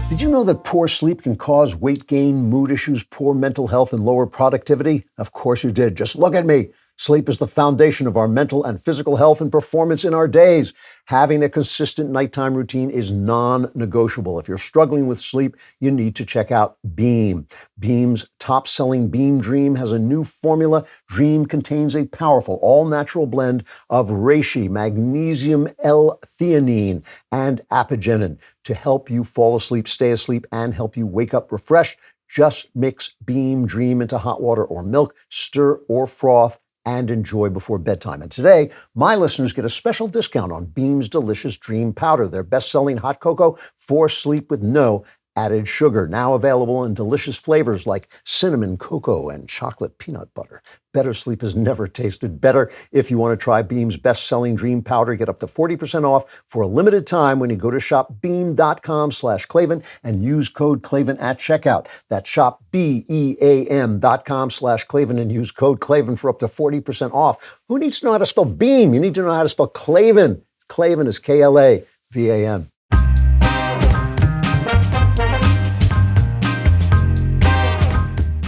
Did you know that poor sleep can cause weight gain, mood issues, poor mental health, and lower productivity? Of course you did. Just look at me. Sleep is the foundation of our mental and physical health and performance in our days. Having a consistent nighttime routine is non-negotiable. If you're struggling with sleep, you need to check out Beam. Beam's top-selling Beam Dream has a new formula. Dream contains a powerful, all-natural blend of reishi, magnesium L-theanine, and apigenin to help you fall asleep, stay asleep, and help you wake up refreshed. Just mix Beam Dream into hot water or milk, stir or froth, and enjoy before bedtime. And today, my listeners get a special discount on Beam's delicious Dream Powder, their best-selling hot cocoa for sleep with no added sugar. Now available in delicious flavors like cinnamon, cocoa, and chocolate peanut butter. Better sleep has never tasted better. If you want to try Beam's best-selling Dream Powder, get up to 40% off for a limited time when you go to shopbeam.com/Klavan and use code Klavan at checkout. That's shopbeam.com/Klavan and use code Klavan for up to 40% off. Who needs to know how to spell Beam? You need to know how to spell Klavan. Klavan is Klavan.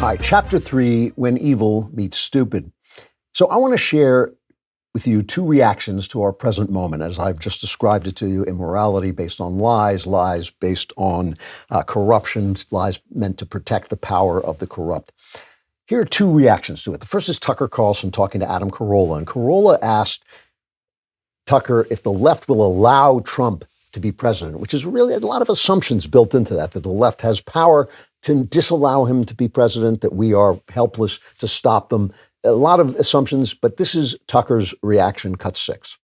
All right, Chapter 3, When Evil Meets Stupid. So I want to share with you two reactions to our present moment, as I've just described it to you: immorality based on lies, lies based on corruption, lies meant to protect the power of the corrupt. Here are two reactions to it. The first is Tucker Carlson talking to Adam Carolla, and Carolla asked Tucker if the left will allow Trump to be president, which is really a lot of assumptions built into that the left has power to disallow him to be president, that we are helpless to stop them. A lot of assumptions, but this is Tucker's reaction, cut 6.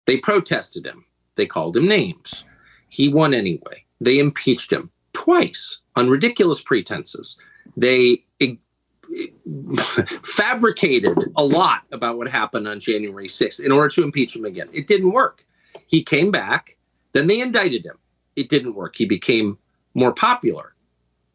They protested him. They called him names. He won anyway. They impeached him twice on ridiculous pretenses. They fabricated a lot about what happened on January 6th in order to impeach him again. It didn't work. He came back. Then they indicted him. It didn't work. He became more popular.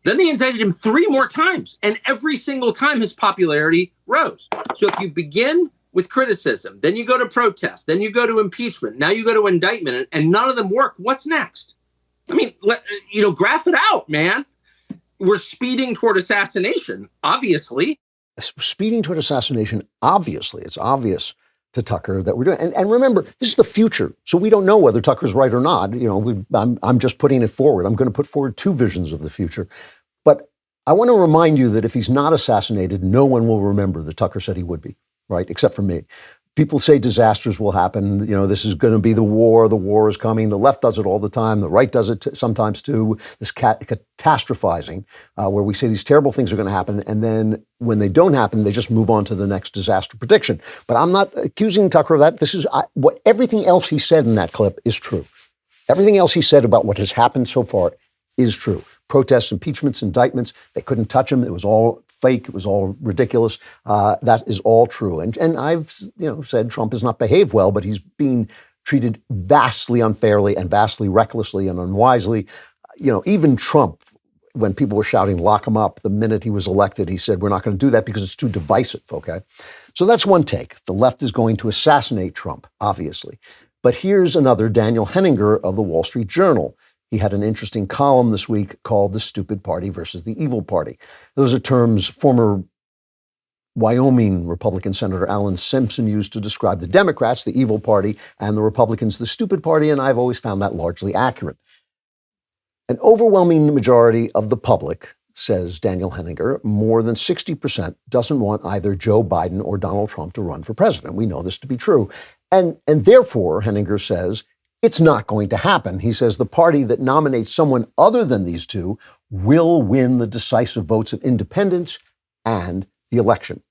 Then they indicted him 3 more times, and every single time his popularity rose. So if you begin with criticism, then you go to protest, then you go to impeachment, now you go to indictment, and none of them work, what's next? I mean, graph it out, man. We're speeding toward assassination, obviously. Speeding toward assassination, obviously. It's obvious to Tucker that we're doing. And remember, this is the future. So we don't know whether Tucker's right or not. I'm just putting it forward. I'm going to put forward 2 visions of the future. But I want to remind you that if he's not assassinated, no one will remember that Tucker said he would be, right? Except for me. People say disasters will happen. This is going to be the war. The war is coming. The left does it all the time. The right does it sometimes too. This catastrophizing, where we say these terrible things are going to happen, and then when they don't happen, they just move on to the next disaster prediction. But I'm not accusing Tucker of that. This is what everything else he said in that clip is true. Everything else he said about what has happened so far is true. Protests, impeachments, indictments, they couldn't touch him. It was all fake. It was all ridiculous. That is all true. And I've said Trump has not behaved well, but he's being treated vastly unfairly and vastly recklessly and unwisely. Even Trump, when people were shouting, lock him up, the minute he was elected, he said, we're not going to do that because it's too divisive, okay? So that's one take. The left is going to assassinate Trump, obviously. But here's another, Daniel Henninger of the Wall Street Journal. He had an interesting column this week called The Stupid Party versus the Evil Party. Those are terms former Wyoming Republican Senator Alan Simpson used to describe the Democrats, the evil party, and the Republicans, the stupid party, and I've always found that largely accurate. An overwhelming majority of the public, says Daniel Henninger, more than 60% doesn't want either Joe Biden or Donald Trump to run for president. We know this to be true. And therefore, Henninger says, it's not going to happen. He says the party that nominates someone other than these two will win the decisive votes of independents and the election.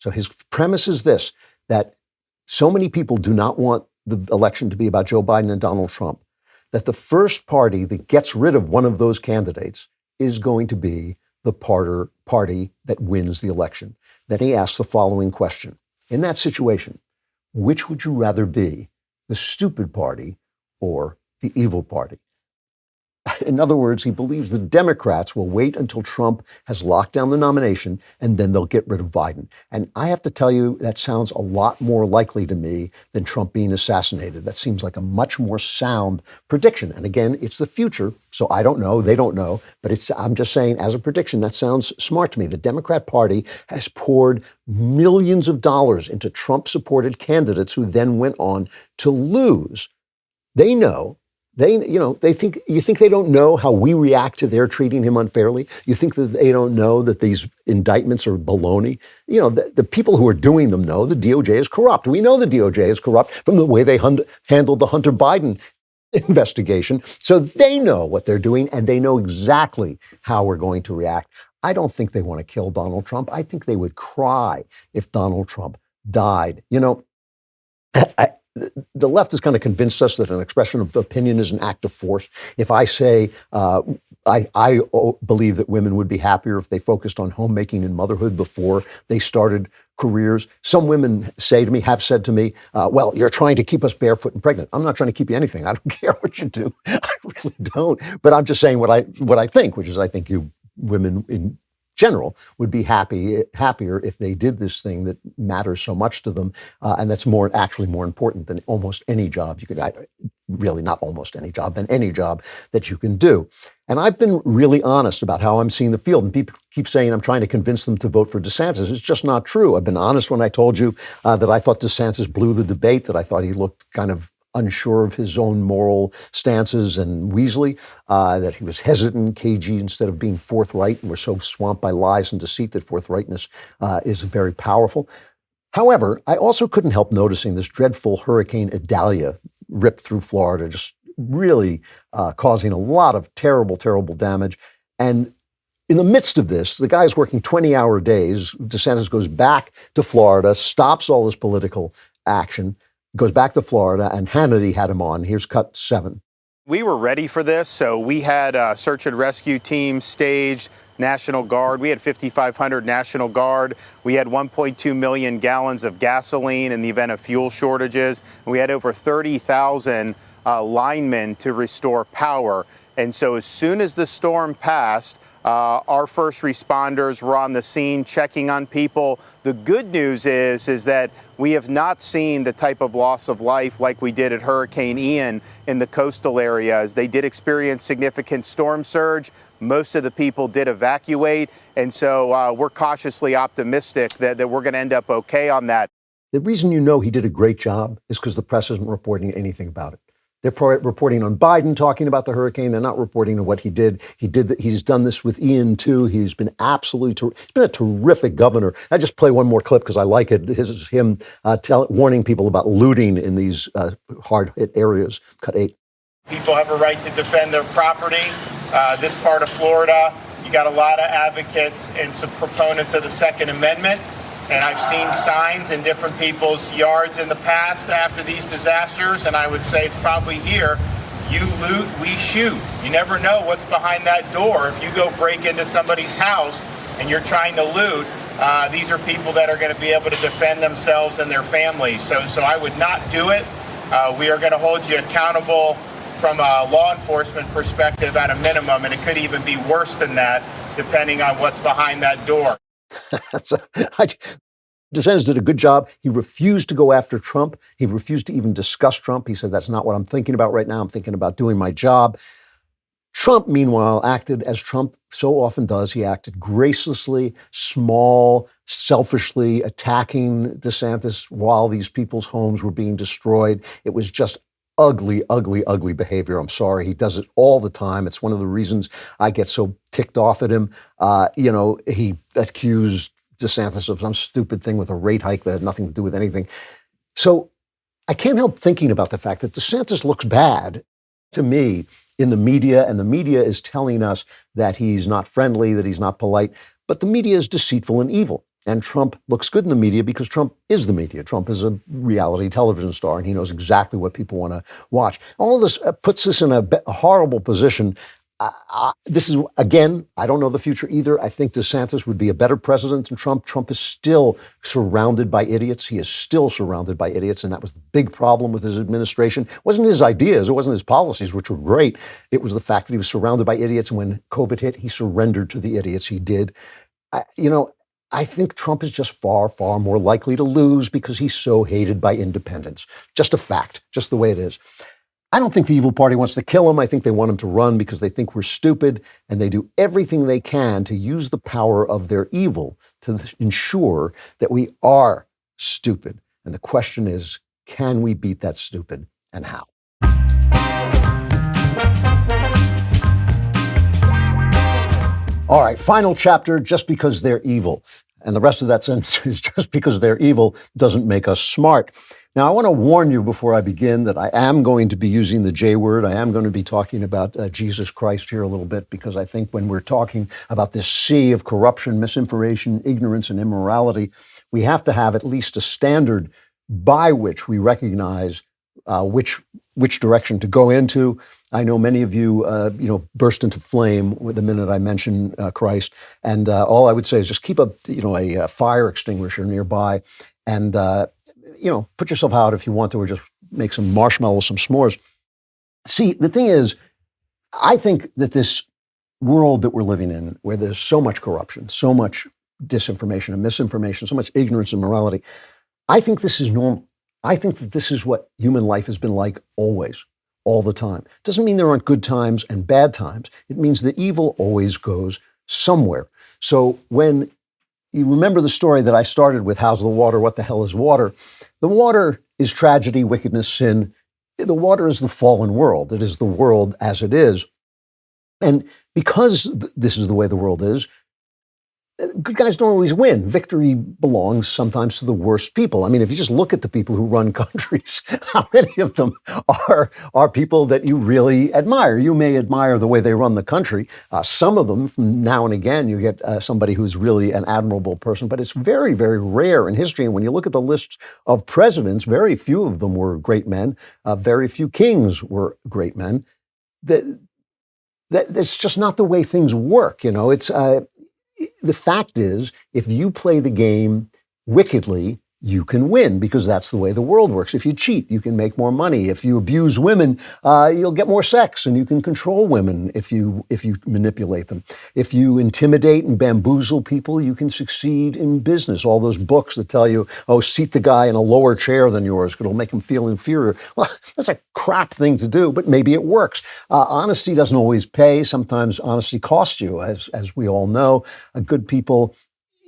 So his premise is this, that so many people do not want the election to be about Joe Biden and Donald Trump, that the first party that gets rid of one of those candidates is going to be the party that wins the election. Then he asks the following question. In that situation, which would you rather be, the stupid party or the evil party? In other words, he believes the Democrats will wait until Trump has locked down the nomination and then they'll get rid of Biden. And I have to tell you, that sounds a lot more likely to me than Trump being assassinated. That seems like a much more sound prediction. And again, it's the future, so I don't know, they don't know, but I'm just saying as a prediction, that sounds smart to me. The Democrat Party has poured millions of dollars into Trump-supported candidates who then went on to lose. They know. You think they don't know how we react to their treating him unfairly? You think that they don't know that these indictments are baloney? The people who are doing them know the DOJ is corrupt. We know the DOJ is corrupt from the way they handled the Hunter Biden investigation. So they know what they're doing and they know exactly how we're going to react. I don't think they want to kill Donald Trump. I think they would cry if Donald Trump died. The left has kind of convinced us that an expression of opinion is an act of force. If I say I believe that women would be happier if they focused on homemaking and motherhood before they started careers, some women have said to me, well, you're trying to keep us barefoot and pregnant. I'm not trying to keep you anything. I don't care what you do. I really don't. But I'm just saying what I think, which is I think you women in general would be happier if they did this thing that matters so much to them, and that's actually more important than almost any job you could. Really, not almost any job, than any job that you can do. And I've been really honest about how I'm seeing the field. And people keep saying I'm trying to convince them to vote for DeSantis. It's just not true. I've been honest when I told you that I thought DeSantis blew the debate, that I thought he looked kind of unsure of his own moral stances and Weasley, that he was hesitant, cagey, instead of being forthright. And we're so swamped by lies and deceit that forthrightness is very powerful. However, I also couldn't help noticing this dreadful Hurricane Idalia ripped through Florida, just really causing a lot of terrible, terrible damage. And in the midst of this, the guy's working 20-hour days. DeSantis goes back to Florida, stops all his political action, goes back to Florida, and Hannity had him on. Here's cut 7. We were ready for this, so we had search and rescue teams staged, National Guard. We had 5,500 National Guard. We had 1.2 million gallons of gasoline in the event of fuel shortages. We had over 30,000 linemen to restore power. And so as soon as the storm passed, our first responders were on the scene checking on people. The good news is that we have not seen the type of loss of life like we did at Hurricane Ian in the coastal areas. They did experience significant storm surge. Most of the people did evacuate. And so we're cautiously optimistic that we're going to end up okay on that. The reason you know he did a great job is because the press isn't reporting anything about it. They're reporting on Biden talking about the hurricane. They're not reporting on what he did. He's done this with Ian too. He's been he's been a terrific governor. I just play one more clip because I like it. This is him warning people about looting in these hard hit areas. Cut 8. People have a right to defend their property. This part of Florida, you got a lot of advocates and some proponents of the Second Amendment. And I've seen signs in different people's yards in the past after these disasters, and I would say it's probably here. You loot, we shoot. You never know what's behind that door. If you go break into somebody's house and you're trying to loot, these are people that are going to be able to defend themselves and their families. So I would not do it. We are going to hold you accountable from a law enforcement perspective at a minimum, and it could even be worse than that, depending on what's behind that door. DeSantis did a good job. He refused to go after Trump. He refused to even discuss Trump. He said, that's not what I'm thinking about right now. I'm thinking about doing my job. Trump, meanwhile, acted as Trump so often does. He acted gracelessly, small, selfishly, attacking DeSantis while these people's homes were being destroyed. It was just ugly, ugly, ugly behavior. I'm sorry. He does it all the time. It's one of the reasons I get so ticked off at him. He accused DeSantis of some stupid thing with a rate hike that had nothing to do with anything. So I can't help thinking about the fact that DeSantis looks bad to me in the media, and the media is telling us that he's not friendly, that he's not polite, but the media is deceitful and evil. And Trump looks good in the media because Trump is the media. Trump is a reality television star, and he knows exactly what people want to watch. All of this puts us in a horrible position. This is, again, I don't know the future either. I think DeSantis would be a better president than Trump. Trump is still surrounded by idiots. He is still surrounded by idiots, and that was the big problem with his administration. It wasn't his ideas. It wasn't his policies, which were great. It was the fact that he was surrounded by idiots, and when COVID hit, he surrendered to the idiots. He did. I think Trump is just far, far more likely to lose because he's so hated by independents. Just a fact, just the way it is. I don't think the evil party wants to kill him. I think they want him to run because they think we're stupid, and they do everything they can to use the power of their evil to ensure that we are stupid. And the question is, can we beat that stupid, and how? All right, final chapter, just because they're evil. And the rest of that sentence is just because they're evil doesn't make us smart. Now, I want to warn you before I begin that I am going to be using the J word. I am going to be talking about Jesus Christ here a little bit, because I think when we're talking about this sea of corruption, misinformation, ignorance, and immorality, we have to have at least a standard by which we recognize which direction to go into. I know many of you, burst into flame the minute I mention Christ, and all I would say is just keep a fire extinguisher nearby, and put yourself out if you want to, or just make some marshmallows, some s'mores. See, the thing is, I think that this world that we're living in, where there's so much corruption, so much disinformation and misinformation, so much ignorance and morality, I think this is normal. I think that this is what human life has been like always, all the time. It doesn't mean there aren't good times and bad times. It means that evil always goes somewhere. So when you remember the story that I started with, how's the water? What the hell is water? The water is tragedy, wickedness, sin. The water is the fallen world. It is the world as it is. And because this is the way the world is, good guys don't always win. Victory belongs sometimes to the worst people. I mean, if you just look at the people who run countries, how many of them are people that you really admire? You may admire the way they run the country. Some of them, from now and again, you get somebody who's really an admirable person, but it's very, very rare in history. And when you look at the lists of presidents, very few of them were great men. Very few kings were great men. That's just not the way things work. It's the fact is, if you play the game wickedly, you can win because that's the way the world works. If you cheat, you can make more money. If you abuse women, you'll get more sex, and you can control women if you manipulate them. If you intimidate and bamboozle people, you can succeed in business. All those books that tell you, oh, seat the guy in a lower chair than yours because it'll make him feel inferior. Well, that's a crap thing to do, but maybe it works. Honesty doesn't always pay. Sometimes honesty costs you, as we all know. Good people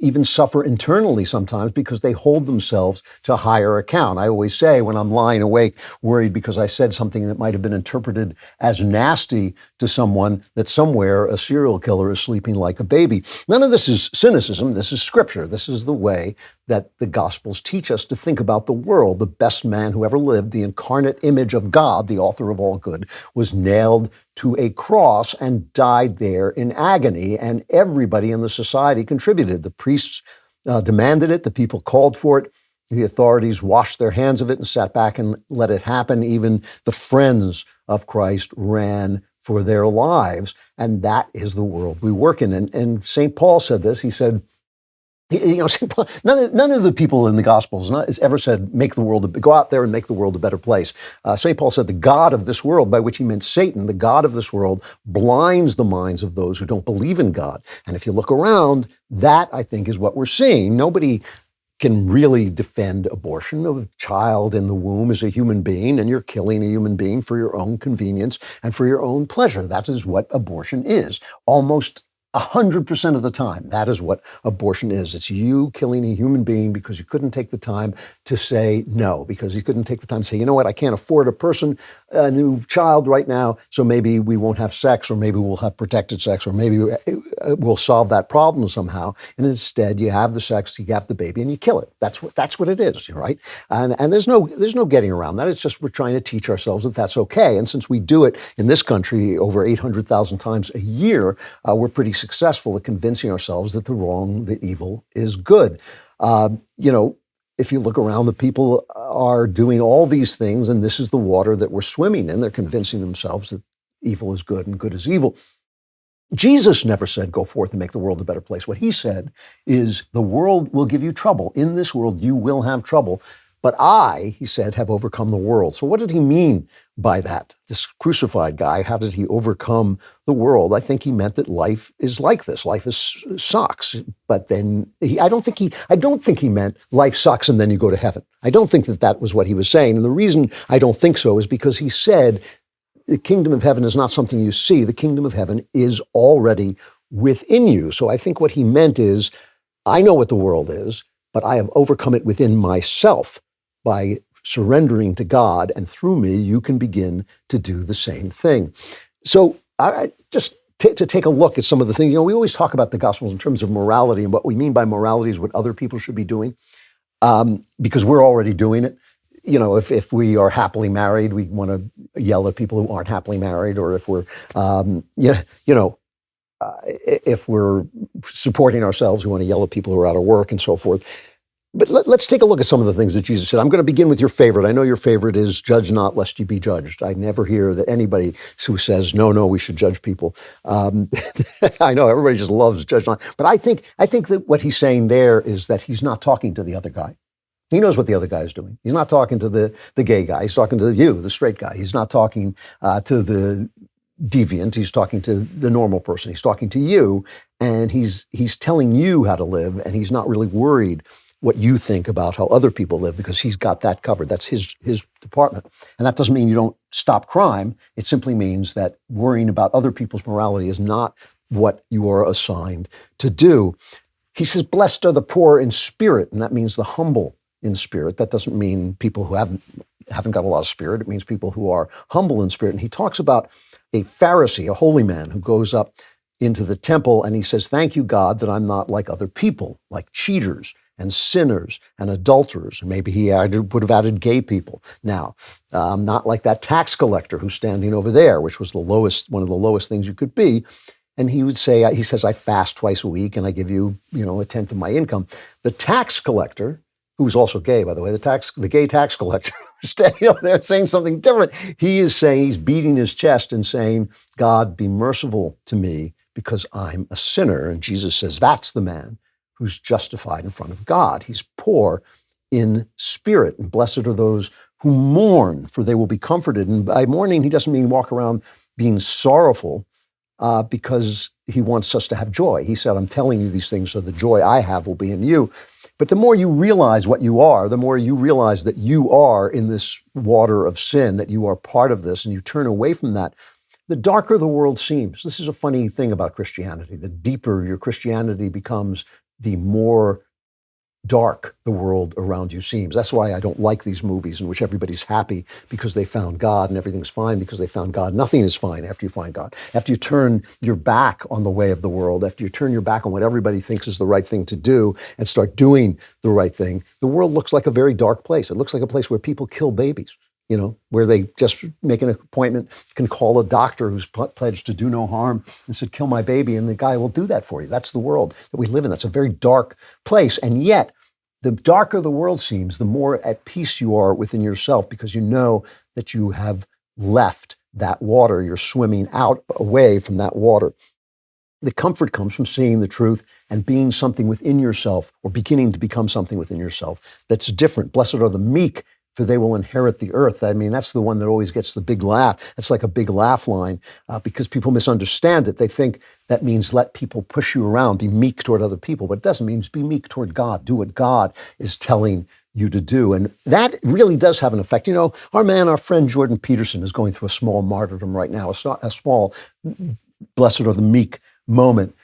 even suffer internally sometimes because they hold themselves to a higher account. I always say when I'm lying awake, worried because I said something that might have been interpreted as nasty to someone, that somewhere a serial killer is sleeping like a baby. None of this is cynicism. This is scripture. This is the way that the Gospels teach us to think about the world. The best man who ever lived, the incarnate image of God, the author of all good, was nailed to a cross and died there in agony, and everybody in the society contributed. The priests demanded it, the people called for it, the authorities washed their hands of it and sat back and let it happen. Even the friends of Christ ran for their lives, and that is the world we work in. And St. Paul said this. He said, St. Paul, none of the people in the Gospels has ever said, go out there and make the world a better place. St. Paul said the God of this world, by which he meant Satan, the God of this world, blinds the minds of those who don't believe in God. And if you look around, that, I think, is what we're seeing. Nobody can really defend abortion. A child in the womb is a human being, and you're killing a human being for your own convenience and for your own pleasure. That is what abortion is. Almost 100% of the time, that is what abortion is. It's you killing a human being because you couldn't take the time to say no, because you couldn't take the time to say, you know what, I can't afford a new child right now, so maybe we won't have sex, or maybe we'll have protected sex, or maybe we'll solve that problem somehow. And instead, you have the sex, you have the baby, and you kill it. That's what it is, right? And there's no getting around that. It's just we're trying to teach ourselves that that's okay. And since we do it in this country over 800,000 times a year, we're pretty successful at convincing ourselves that the evil is good. If you look around, the people are doing all these things, and this is the water that we're swimming in. They're convincing themselves that evil is good and good is evil. Jesus never said, go forth and make the world a better place. What he said is, the world will give you trouble. In this world, you will have trouble. But I, he said, have overcome the world. So what did he mean by that? This crucified guy, how did he overcome the world? I think he meant that life is like this. Life sucks. But then I don't think he meant life sucks and then you go to heaven. I don't think that was what he was saying. And the reason I don't think so is because he said the kingdom of heaven is not something you see. The kingdom of heaven is already within you. So I think what he meant is, I know what the world is, but I have overcome it within myself by surrendering to God, and through me, you can begin to do the same thing. So to take a look at some of the things, we always talk about the Gospels in terms of morality, and what we mean by morality is what other people should be doing, because we're already doing it. If we are happily married, we want to yell at people who aren't happily married, or if we're, if we're supporting ourselves, we want to yell at people who are out of work and so forth. But let's take a look at some of the things that Jesus said. I'm going to begin with your favorite. I know your favorite is judge not lest you be judged. I never hear that anybody who says, no, we should judge people. I know everybody just loves judge not. But I think that what he's saying there is that he's not talking to the other guy. He knows what the other guy is doing. He's not talking to the gay guy. He's talking to you, the straight guy. He's not talking to the deviant. He's talking to the normal person. He's talking to you, and he's telling you how to live, and he's not really worried what you think about how other people live, because he's got that covered. That's his department. And that doesn't mean you don't stop crime. It simply means that worrying about other people's morality is not what you are assigned to do. He says, blessed are the poor in spirit, and that means the humble in spirit. That doesn't mean people who haven't got a lot of spirit. It means people who are humble in spirit. And he talks about a Pharisee, a holy man, who goes up into the temple and he says, thank you, God, that I'm not like other people, like cheaters and sinners and adulterers. Maybe he would have added gay people. Now, not like that tax collector who's standing over there, which was one of the lowest things you could be. And he would say, he says, I fast twice a week and I give you, a tenth of my income. The tax collector, who's also gay, by the way, the gay tax collector, standing over there saying something different. He's beating his chest and saying, God, be merciful to me because I'm a sinner. And Jesus says, that's the man who's justified in front of God. He's poor in spirit, and blessed are those who mourn, for they will be comforted. And by mourning, he doesn't mean walk around being sorrowful because he wants us to have joy. He said, I'm telling you these things so the joy I have will be in you. But the more you realize what you are, the more you realize that you are in this water of sin, that you are part of this, and you turn away from that, the darker the world seems. This is a funny thing about Christianity. The deeper your Christianity becomes, the more dark the world around you seems. That's why I don't like these movies in which everybody's happy because they found God and everything's fine because they found God. Nothing is fine after you find God. After you turn your back on the way of the world, after you turn your back on what everybody thinks is the right thing to do and start doing the right thing, the world looks like a very dark place. It looks like a place where people kill babies, where they just make an appointment, can call a doctor who's pledged to do no harm and said, kill my baby, and the guy will do that for you. That's the world that we live in. That's a very dark place. And yet, the darker the world seems, the more at peace you are within yourself because you know that you have left that water. You're swimming out away from that water. The comfort comes from seeing the truth and being something within yourself, or beginning to become something within yourself that's different. Blessed are the meek, for they will inherit the earth. I mean, that's the one that always gets the big laugh. It's like a big laugh line because people misunderstand it. They think that means let people push you around, be meek toward other people, but it doesn't mean be meek toward God. Do what God is telling you to do. And that really does have an effect. Our friend Jordan Peterson is going through a small martyrdom right now, a small blessed are the meek moment.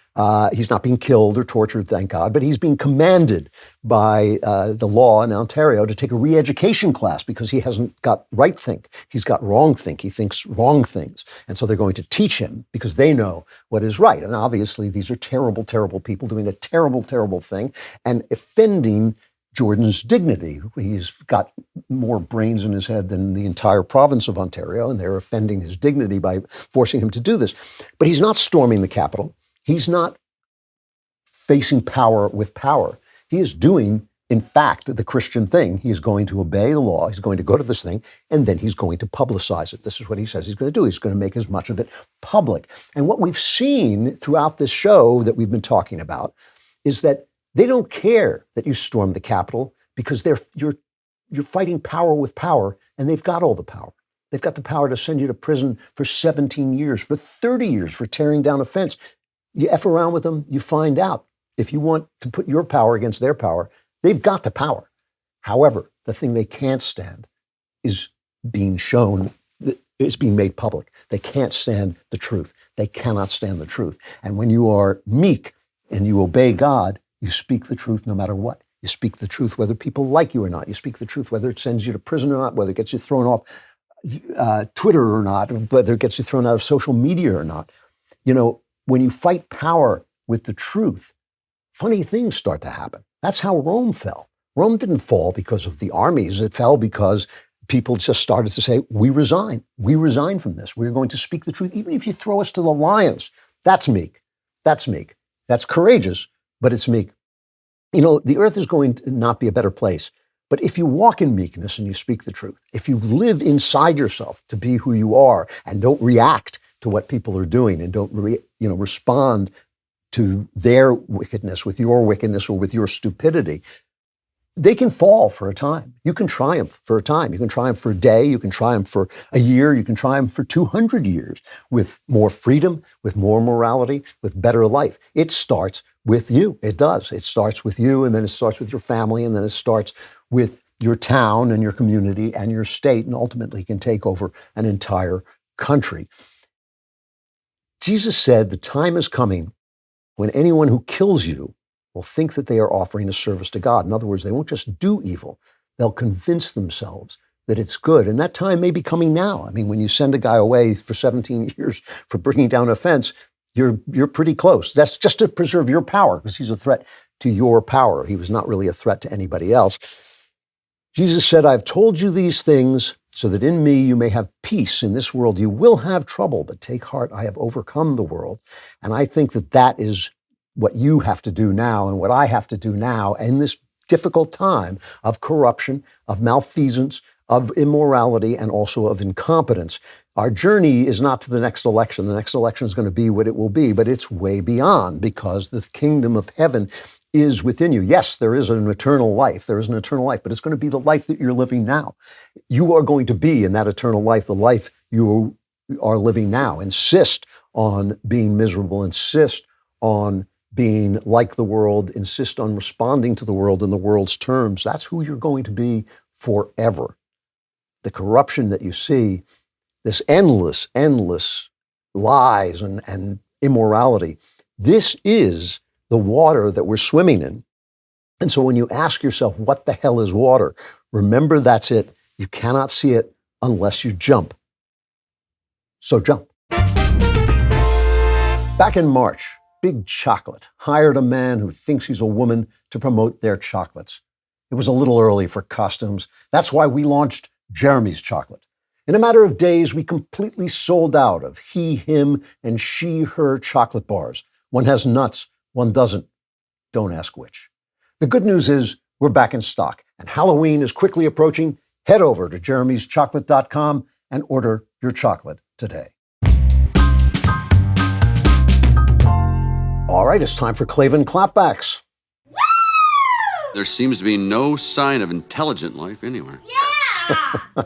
He's not being killed or tortured, thank God, but he's being commanded by the law in Ontario to take a re-education class because he hasn't got right think. He's got wrong think. He thinks wrong things. And so they're going to teach him because they know what is right. And obviously these are terrible, terrible people doing a terrible, terrible thing and offending Jordan's dignity. He's got more brains in his head than the entire province of Ontario, and they're offending his dignity by forcing him to do this. But he's not storming the Capitol. He's not facing power with power. He is doing, in fact, the Christian thing. He is going to obey the law. He's going to go to this thing, and then he's going to publicize it. This is what he says he's going to do. He's going to make as much of it public. And what we've seen throughout this show that we've been talking about is that they don't care that you stormed the Capitol because you're fighting power with power, and they've got all the power. They've got the power to send you to prison for 17 years, for 30 years for tearing down a fence. You F around with them, you find out. If you want to put your power against their power, they've got the power. However, the thing they can't stand is being shown, is being made public. They can't stand the truth. They cannot stand the truth. And when you are meek and you obey God, you speak the truth no matter what. You speak the truth whether people like you or not. You speak the truth whether it sends you to prison or not, whether it gets you thrown off Twitter or not, whether it gets you thrown out of social media or not. When you fight power with the truth, funny things start to happen. That's how Rome fell. Rome didn't fall because of the armies. It fell because people just started to say, we resign. We resign from this. We're going to speak the truth. Even if you throw us to the lions, that's meek. That's meek. That's courageous, but it's meek. The earth is going to not be a better place. But if you walk in meekness and you speak the truth, if you live inside yourself to be who you are and don't react to what people are doing and don't respond to their wickedness with your wickedness or with your stupidity, they can fall for a time. You can triumph for a time. You can triumph for a day. You can triumph for a year. You can triumph for 200 years with more freedom, with more morality, with better life. It starts with you. It does. It starts with you, and then it starts with your family, and then it starts with your town and your community and your state, and ultimately can take over an entire country. Jesus said, the time is coming when anyone who kills you will think that they are offering a service to God. In other words, they won't just do evil. They'll convince themselves that it's good. And that time may be coming now. I mean, when you send a guy away for 17 years for bringing down a fence, you're pretty close. That's just to preserve your power because he's a threat to your power. He was not really a threat to anybody else. Jesus said, I've told you these things so that in me you may have peace. In this world you will have trouble, but take heart, I have overcome the world. And I think that is what you have to do now and what I have to do now in this difficult time of corruption, of malfeasance, of immorality, and also of incompetence. Our journey is not to the next election. The next election is going to be what it will be, but it's way beyond because the kingdom of heaven is within you. Yes, there is an eternal life. There is an eternal life, but it's going to be the life that you're living now. You are going to be in that eternal life, the life you are living now. Insist on being miserable. Insist on being like the world. Insist on responding to the world in the world's terms. That's who you're going to be forever. The corruption that you see, this endless lies and immorality, this is the water that we're swimming in. And so when you ask yourself, what the hell is water? Remember, that's it. You cannot see it unless you jump. So jump. Back in March, Big Chocolate hired a man who thinks he's a woman to promote their chocolates. It was a little early for costumes. That's why we launched Jeremy's Chocolate. In a matter of days, we completely sold out of he, him, and she, her chocolate bars. One has nuts, one doesn't. Don't ask which. The good news is we're back in stock, and Halloween is quickly approaching. Head over to jeremy'schocolate.com and order your chocolate today. All right, it's time for Klavan Klapbacks. There seems to be no sign of intelligent life anywhere.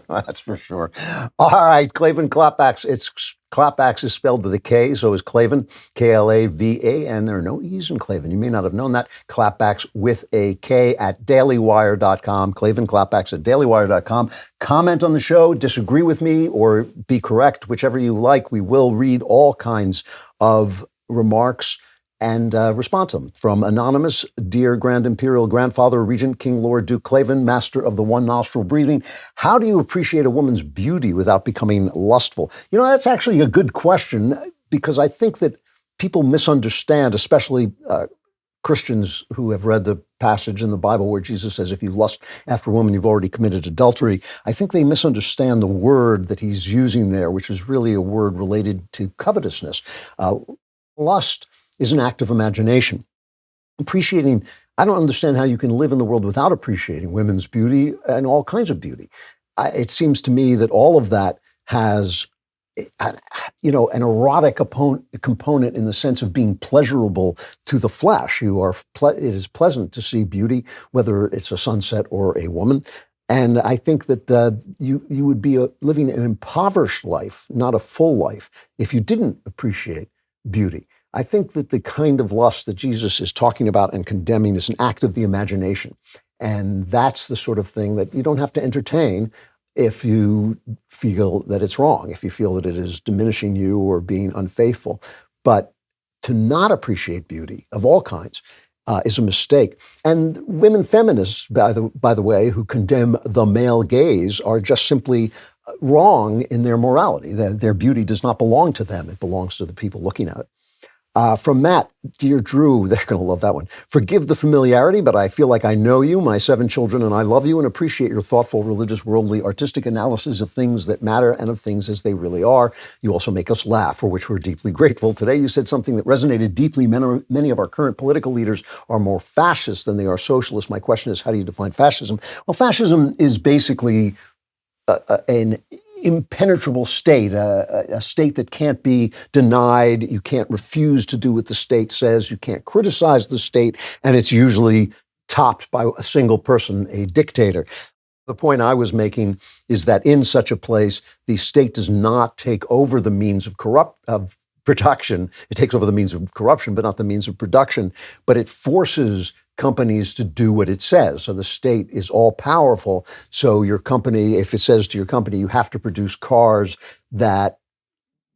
That's for sure. All right, Klavan Klapbacks. Klapbacks is spelled with a K, so is Klavan, K-L-A-V-A, and there are no E's in Klavan. You may not have known that. Klapbacks with a K at DailyWire.com. Klavan Klapbacks at DailyWire.com. Comment on the show, disagree with me, or be correct, whichever you like. We will read all kinds of remarks and respond to them. From Anonymous, Dear Grand Imperial Grandfather, Regent King Lord Duke Klavan, Master of the One Nostril Breathing, how do you appreciate a woman's beauty without becoming lustful? You know, that's actually a good question, because I think that people misunderstand, especially Christians who have read the passage in the Bible where Jesus says, if you lust after a woman, you've already committed adultery. I think they misunderstand the word that he's using there, which is really a word related to covetousness. Lust is an act of imagination. Appreciating, I don't understand how you can live in the world without appreciating women's beauty and all kinds of beauty. It seems to me that all of that has, an erotic component in the sense of being pleasurable to the flesh. It is pleasant to see beauty, whether it's a sunset or a woman. And I think that you would be living an impoverished life, not a full life, if you didn't appreciate beauty. I think that the kind of lust that Jesus is talking about and condemning is an act of the imagination. And that's the sort of thing that you don't have to entertain if you feel that it's wrong, if you feel that it is diminishing you or being unfaithful. But to not appreciate beauty of all kinds is a mistake. And women feminists, by the way, who condemn the male gaze are just simply wrong in their morality. Their beauty does not belong to them. It belongs to the people looking at it. From Matt, Dear Drew, they're going to love that one. Forgive the familiarity, but I feel like I know you, my 7 children, and I love you and appreciate your thoughtful, religious, worldly, artistic analysis of things that matter and of things as they really are. You also make us laugh, for which we're deeply grateful. Today you said something that resonated deeply. Many of our current political leaders are more fascist than they are socialist. My question is, how do you define fascism? Well, fascism is basically an impenetrable state, a state that can't be denied. You can't refuse to do what the state says. You can't criticize the state. And it's usually topped by a single person, a dictator. The point I was making is that in such a place, the state does not take over the means of production. It takes over the means of corruption, but not the means of production. But it forces companies to do what it says. So the state is all powerful. So your company, if it says to your company, you have to produce cars that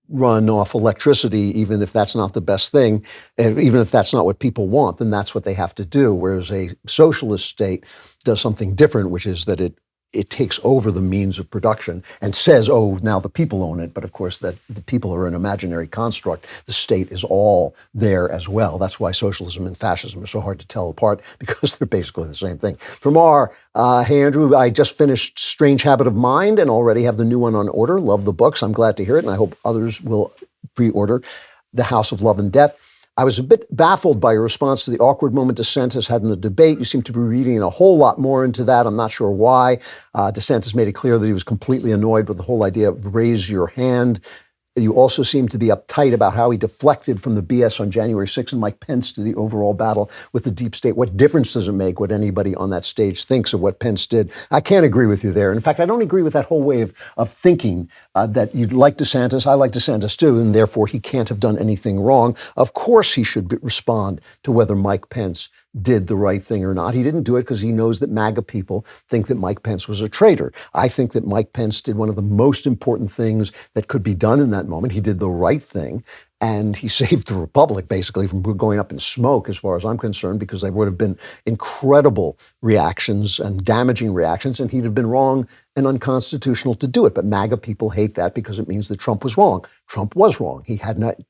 run off electricity, even if that's not the best thing, and even if that's not what people want, then that's what they have to do. Whereas a socialist state does something different, which is that it takes over the means of production and says, oh, now the people own it. But of course, that the people are an imaginary construct. The state is all there as well. That's why socialism and fascism are so hard to tell apart, because they're basically the same thing. From hey, Andrew, I just finished Strange Habit of Mind and already have the new one on order. Love the books. I'm glad to hear it. And I hope others will pre-order The House of Love and Death. I was a bit baffled by your response to the awkward moment DeSantis had in the debate. You seem to be reading a whole lot more into that. I'm not sure why. DeSantis made it clear that he was completely annoyed with the whole idea of raise your hand. You also seem to be uptight about how he deflected from the BS on January 6th and Mike Pence to the overall battle with the deep state. What difference does it make what anybody on that stage thinks of what Pence did? I can't agree with you there. In fact, I don't agree with that whole way of thinking that you'd like DeSantis. I like DeSantis too, and therefore he can't have done anything wrong. Of course he should respond to whether Mike Pence did the right thing or not. He didn't do it because he knows that MAGA people think that Mike Pence was a traitor. I think that Mike Pence did one of the most important things that could be done in that moment. He did the right thing. And he saved the republic, basically, from going up in smoke, as far as I'm concerned, because there would have been incredible reactions and damaging reactions, and he'd have been wrong and unconstitutional to do it. But MAGA people hate that because it means that Trump was wrong. Trump was wrong. He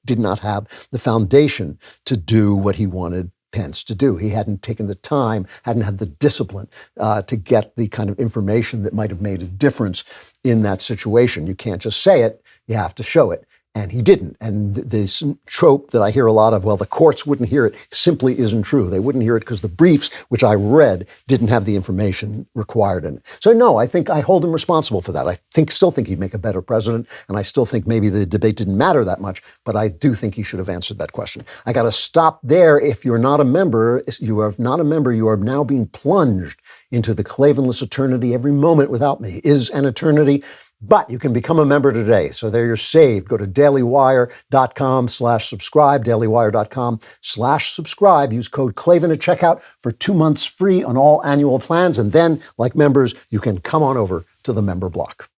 did not have the foundation to do what he wanted Pence to do. He hadn't taken the time, hadn't had the discipline to get the kind of information that might have made a difference in that situation. You can't just say it, you have to show it. And he didn't. And this trope that I hear a lot of, well, the courts wouldn't hear it, simply isn't true. They wouldn't hear it because the briefs, which I read, didn't have the information required in it. So no, I think I hold him responsible for that. I still think he'd make a better president, and I still think maybe the debate didn't matter that much, but I do think he should have answered that question. I got to stop there. If you're not a member, you are now being plunged into the Klavanless eternity. Every moment without me is an eternity. But you can become a member today. So there you're saved. Go to dailywire.com/subscribe, dailywire.com/subscribe. Use code Klavan at checkout for 2 months free on all annual plans. And then, like members, you can come on over to the member block.